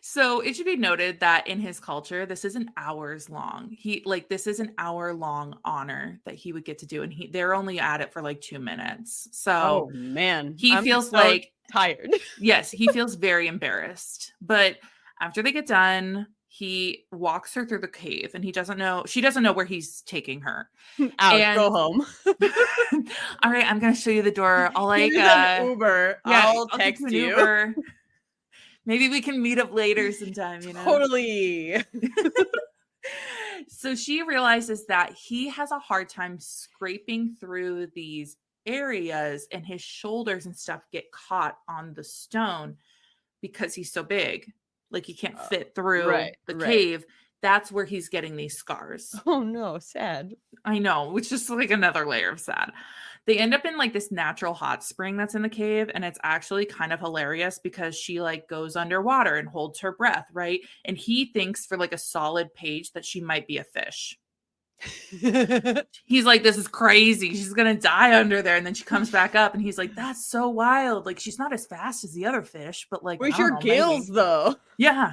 So it should be noted that in his culture, this isn't hours long. This is an hour-long honor that he would get to do, and they're only at it for like 2 minutes. So, oh man, he feels so like tired. Yes, he feels very embarrassed. But after they get done, he walks her through the cave, and she doesn't know where he's taking her. Go home. All right, I'm gonna show you the door. I'll like Uber. Yeah, I'll text you. Uber. Maybe we can meet up later sometime, you know? Totally. So she realizes that he has a hard time scraping through these areas and his shoulders and stuff get caught on the stone because he's so big. Like he can't fit through the cave. That's where he's getting these scars. Oh no, sad. I know, which is like another layer of sad. They end up in like this natural hot spring that's in the cave, and it's actually kind of hilarious because she like goes underwater and holds her breath, right? And he thinks for like a solid page that she might be a fish. He's like, this is crazy. She's going to die under there. And then she comes back up and he's like, that's so wild. Like, she's not as fast as the other fish, but like, Where's I don't your know, gills, maybe. though? Yeah.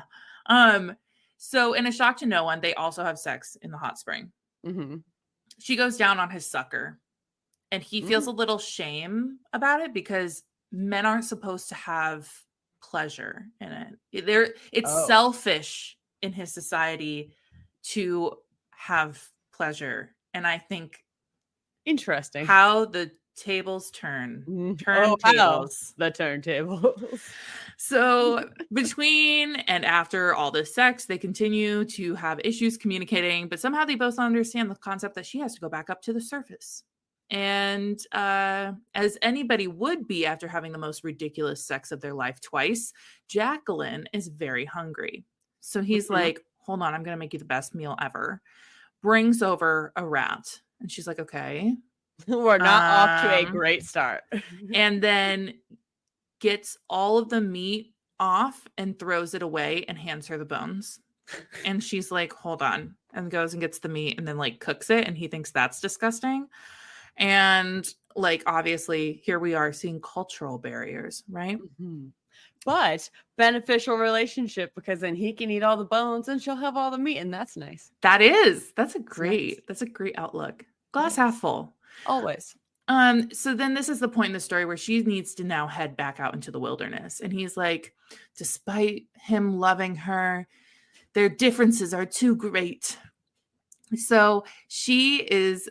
So in a shock to no one, they also have sex in the hot spring. Mm-hmm. She goes down on his sucker and he feels a little shame about it because men aren't supposed to have pleasure in it. It's selfish in his society to have pleasure. And I think interesting how the tables turn. Turntables. The turntables. So between and after all this sex, they continue to have issues communicating, but somehow they both understand the concept that she has to go back up to the surface. And as anybody would be after having the most ridiculous sex of their life twice, Jacqueline is very hungry. So he's like, hold on, I'm going to make you the best meal ever. Brings over a rat. And she's like, okay. We're not off to a great start. And then gets all of the meat off and throws it away and hands her the bones. And she's like, hold on. And goes and gets the meat and then like cooks it. And he thinks that's disgusting. And like, obviously, here we are seeing cultural barriers, right? Mm-hmm. But beneficial relationship because then he can eat all the bones and she'll have all the meat. And that's nice. That's a great outlook. Glass half full. Always. So then this is the point in the story where she needs to now head back out into the wilderness. And he's like, despite him loving her, their differences are too great. So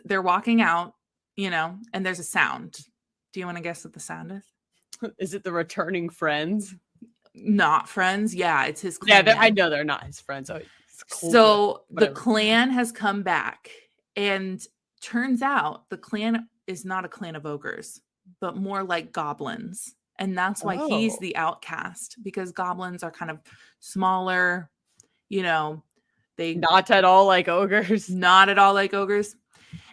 they're walking out, and there's a sound. Do you want to guess what the sound is? Is it the returning friends? Not friends. Yeah, it's his clan. Yeah, I know they're not his friends. So the clan has come back, and turns out the clan is not a clan of ogres, but more like goblins. And that's why he's the outcast, because goblins are kind of smaller, they not at all like ogres. Not at all like ogres.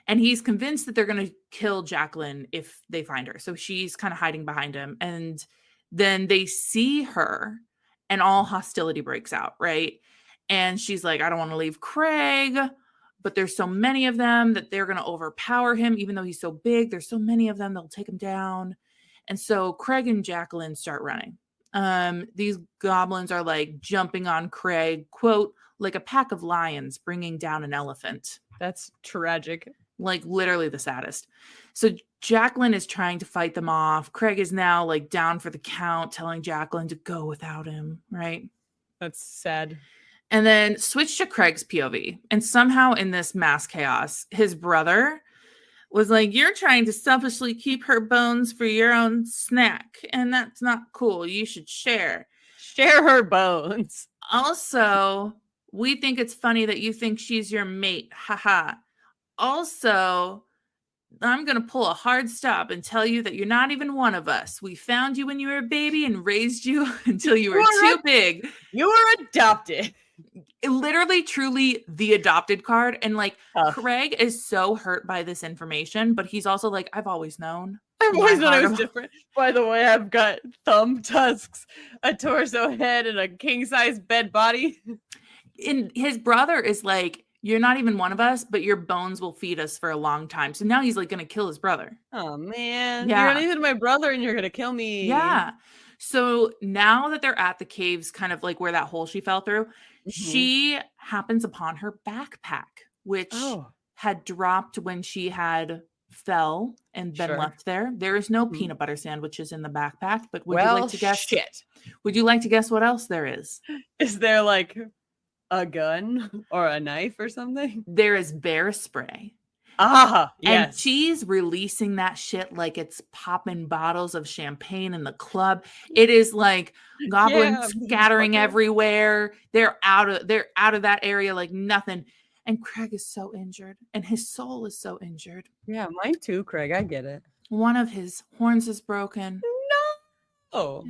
And he's convinced that they're going to kill Jacqueline if they find her. So she's kind of hiding behind him. And then they see her and all hostility breaks out, right? And she's like, I don't want to leave Craig, but there's so many of them that they're going to overpower him. Even though he's so big, there's so many of them, they'll take him down. And so Craig and Jacqueline start running. These goblins are like jumping on Craig, quote, like a pack of lions bringing down an elephant. That's tragic. Like literally the saddest. So Jacqueline is trying to fight them off. Craig is now like down for the count, telling Jacqueline to go without him, right? That's sad. And then switch to Craig's POV. And somehow in this mass chaos, his brother was like, you're trying to selfishly keep her bones for your own snack. And that's not cool. You should share. Share her bones. Also, we think it's funny that you think she's your mate. Haha. Also, I'm going to pull a hard stop and tell you that you're not even one of us. We found you when you were a baby and raised you until you were too big. You were adopted. Literally, truly the adopted card. And like, Craig is so hurt by this information, but he's also like, I've always known. I've always known it was different. By the way, I've got thumb tusks, a torso head, and a king-size bed body. And his brother is like, you're not even one of us, but your bones will feed us for a long time. So now he's like going to kill his brother. Oh, man. Yeah. You're not even my brother and you're going to kill me. Yeah. So now that they're at the caves, kind of like where that hole she fell through, she happens upon her backpack, which had dropped when she had fell and been left there. There is no peanut butter sandwiches in the backpack, but would you like to guess? Would you like to guess what else there is? Is there like a gun or a knife or something? There is bear spray. Yes. And she's releasing that shit like it's popping bottles of champagne in the club. It is like goblins scattering everywhere. They're out of that area like nothing. And Craig is so injured, and his soul is so injured. Yeah, mine too, Craig. I get it. One of his horns is broken. No.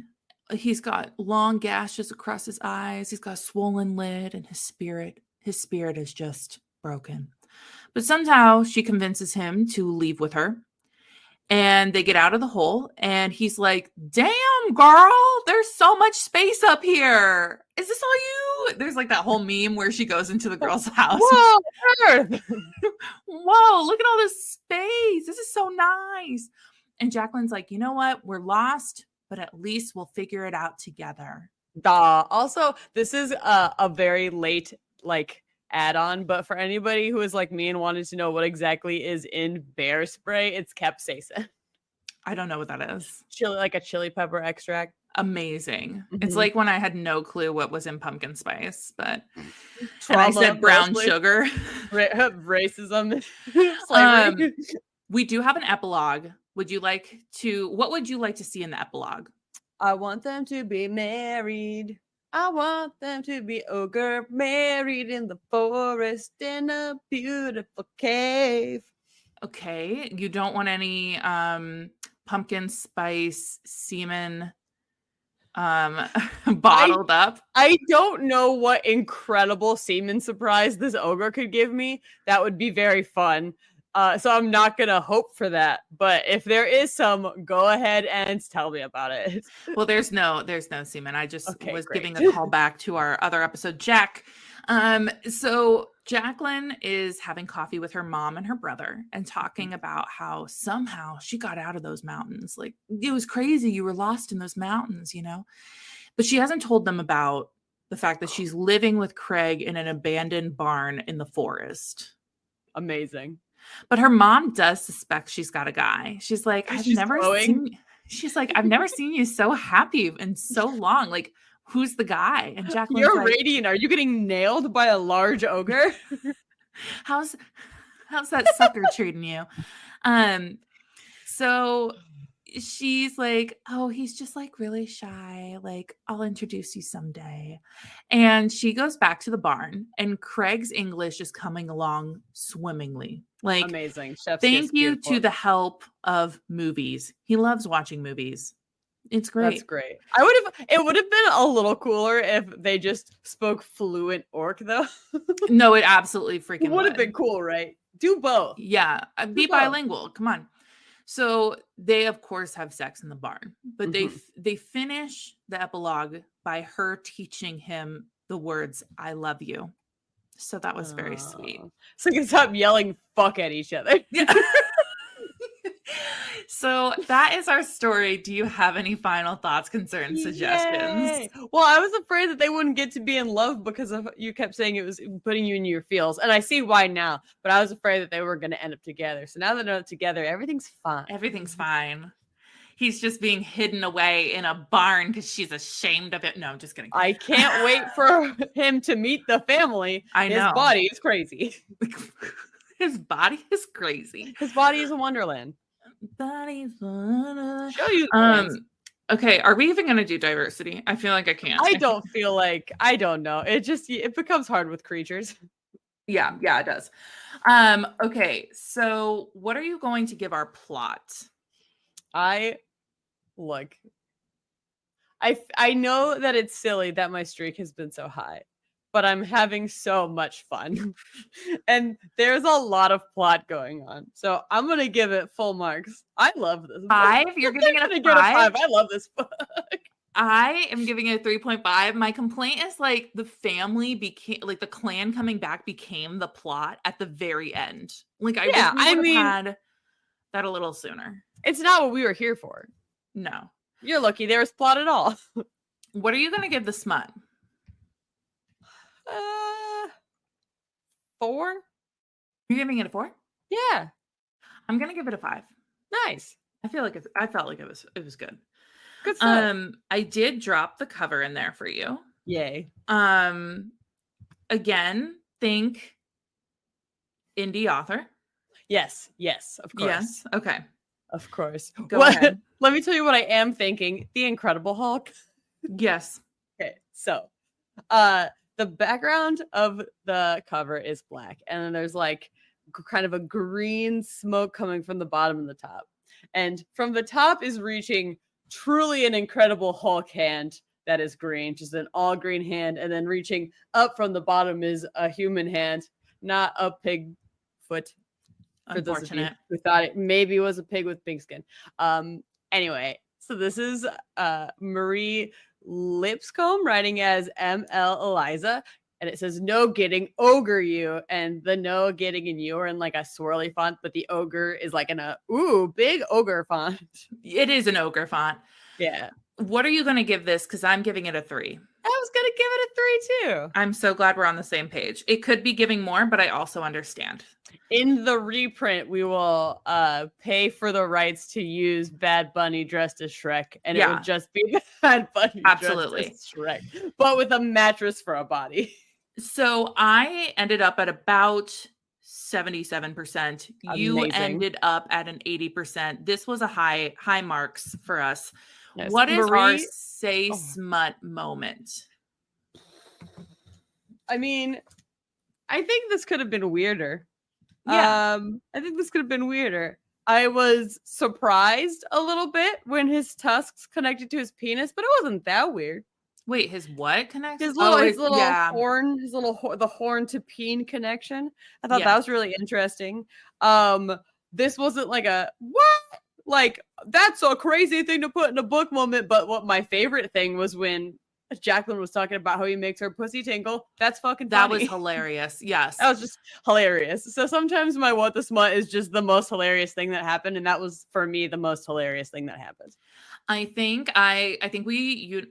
He's got long gashes across his eyes. He's got a swollen lid, and his spirit is just broken. But somehow she convinces him to leave with her. And they get out of the hole. And he's like, damn, girl, there's so much space up here. Is this all there's like that whole meme where she goes into the girl's house. Whoa, Earth! Whoa, look at all this space. This is so nice. And Jacqueline's like, you know what? We're lost, but at least we'll figure it out together. Also, this is a very late like add-on, but for anybody who is like me and wanted to know what exactly is in bear spray, it's capsaicin. I don't know what that is. Like a chili pepper extract. Amazing. Mm-hmm. It's like when I had no clue what was in pumpkin spice, but Trauma, and I said brown mostly. sugar. Racism. We do have an epilogue. What would you like to see in the epilogue? I want them to be married. I want them to be ogre married in the forest in a beautiful cave. Okay. You don't want any pumpkin spice semen bottled up. I don't know what incredible semen surprise this ogre could give me. That would be very fun. So I'm not gonna hope for that. But if there is some, go ahead and tell me about it. Well, there's no semen. I just was great. giving a call back to our other episode, Jack. So Jacqueline is having coffee with her mom and her brother and talking about how somehow she got out of those mountains. Like, it was crazy. You were lost in those mountains, you know? But she hasn't told them about the fact that she's living with Craig in an abandoned barn in the forest. Amazing. But her mom does suspect she's got a guy. She's like, I've never seen you so happy in so long. Like, who's the guy? And Jacqueline's You're like, radiant. Are you getting nailed by a large ogre? how's that sucker treating you? So she's like, oh, he's just like really shy. Like, I'll introduce you someday. And she goes back to the barn, and Craig's English is coming along swimmingly. Like, amazing. Chef's thank you beautiful. to the help of movies. He loves watching movies. It's great. That's great. It would have been a little cooler if they just spoke fluent orc, though. No, it absolutely freaking would have been cool, right? Do both. Yeah, be bilingual. Come on. So they, of course, have sex in the barn, but they finish the epilogue by her teaching him the words "I love you." So that was very sweet. So you can stop yelling "fuck" at each other. Yeah. So that is our story. Do you have any final thoughts, concerns, suggestions? Well, I was afraid that they wouldn't get to be in love because of you kept saying it was putting you in your feels. And I see why now, but I was afraid that they were going to end up together. So now that they're together, everything's fine. Everything's fine. He's just being hidden away in a barn because she's ashamed of it. No, I'm just kidding. I can't wait for him to meet the family. I know. His body is crazy. His body is crazy. His body is a wonderland. Body's Show you. Okay, are we even gonna do diversity? I feel like I can't. I don't know. It becomes hard with creatures. Yeah, it does. Okay, so what are you going to give our plot? I know that it's silly that my streak has been so high, but I'm having so much fun. And there's a lot of plot going on. So I'm going to give it full marks. I love this book. 5? You're giving it a 5? I love this book. I am giving it a 3.5. My complaint is like the family became, like the clan coming back became the plot at the very end. Like I wish we had that a little sooner. It's not what we were here for. No. You're lucky there was plot at all. What are you going to give the smut? 4. You're giving it a 4? Yeah. I'm going to give it a 5. Nice. I felt like it was good. Good stuff. I did drop the cover in there for you. Yay. Again, think indie author. Yes, of course. Yes. Okay. Of course. Go ahead. Let me tell you what I am thinking. The Incredible Hulk. Yes. Okay. So, the background of the cover is black, and then there's like kind of a green smoke coming from the bottom and the top. And from the top is reaching truly an Incredible Hulk hand that is green, just an all green hand. And then reaching up from the bottom is a human hand, not a pig foot. For those of you who thought it maybe was a pig with pink skin. Anyway, so this is Marie Lipscomb writing as ML Eliza. And it says no getting ogre you. And the no getting and you are in like a swirly font, but the ogre is like in a big ogre font. It is an ogre font. Yeah. What are you going to give this? Because I'm giving it a 3. I was going to give it a 3 too. I'm so glad we're on the same page. It could be giving more, but I also understand. In the reprint, we will pay for the rights to use Bad Bunny dressed as Shrek, and it would just be Bad Bunny dressed as Shrek, but with a mattress for a body. So I ended up at about 77%. You ended up at an 80%. This was a high marks for us. Yes. What is our say smut moment? I mean, I think this could have been weirder. Yeah. I think this could have been weirder. I was surprised a little bit when his tusks connected to his penis, but it wasn't that weird. Wait, his what connection? His little horn, the horn to peen connection. I thought that was really interesting. This wasn't like a what? Like, that's a crazy thing to put in a book moment. But what my favorite thing was when Jacqueline was talking about how he makes her pussy tingle. That's fucking funny. That was hilarious. Yes. That was just hilarious. So sometimes my what the smut is just the most hilarious thing that happened. And that was, for me, the most hilarious thing that happened. I think we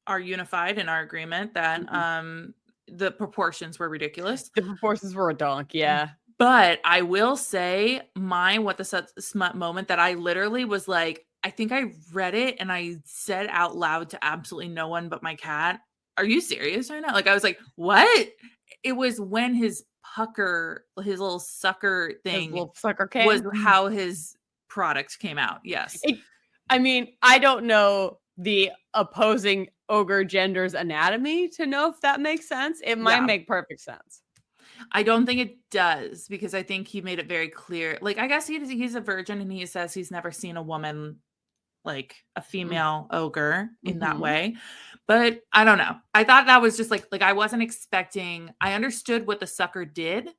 are unified in our agreement that the proportions were ridiculous. The proportions were a donk, yeah. But I will say my what the smut moment that I literally was like, I think I read it and I said out loud to absolutely no one but my cat, "Are you serious right now?" Like, I was like, "What?" It was when his little sucker thing, his little sucker came, was how his product came out. Yes. I mean, I don't know the opposing ogre gender's anatomy to know if that makes sense. It might make perfect sense. I don't think it does, because I think he made it very clear. Like, I guess he's a virgin and he says he's never seen a woman, like a female ogre in that way. But I don't know. I thought that was just like I wasn't expecting. I understood what the sucker did.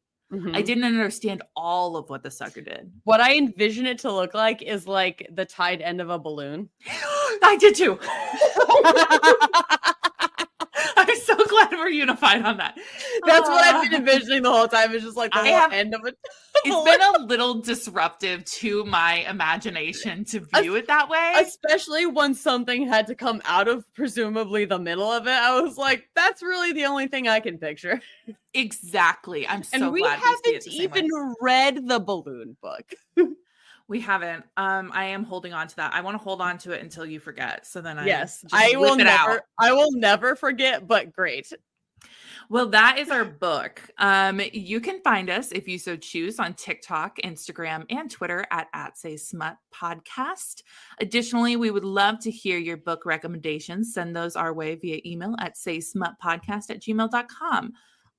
I didn't understand all of what the sucker did. What I envision it to look like is like the tied end of a balloon. I did too. I'm so glad we're unified on that. That's what I've been envisioning the whole time. It's just like the whole end of it. It's been a little disruptive to my imagination to view it that way. Especially when something had to come out of presumably the middle of it. I was like, that's really the only thing I can picture. Exactly. I'm so glad we haven't even read the balloon book. We haven't. I am holding on to that. I want to hold on to it until you forget. So then I will never forget, but great. Well, that is our book. You can find us, if you so choose, on TikTok, Instagram, and Twitter at Say Smut Podcast. Additionally, we would love to hear your book recommendations. Send those our way via email at saysmutpodcast@gmail.com.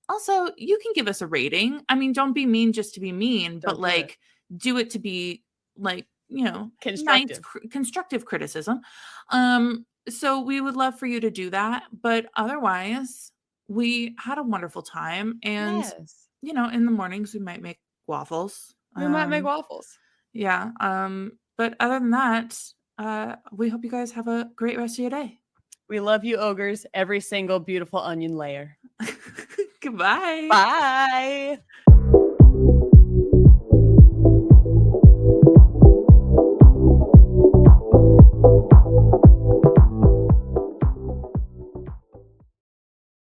Also, you can give us a rating. I mean, don't be mean just to be mean, but like do it to be like, constructive criticism. So we would love for you to do that. But otherwise, we had a wonderful time. And, in the mornings, we might make waffles. Yeah. But other than that, we hope you guys have a great rest of your day. We love you, ogres. Every single beautiful onion layer. Goodbye. Bye.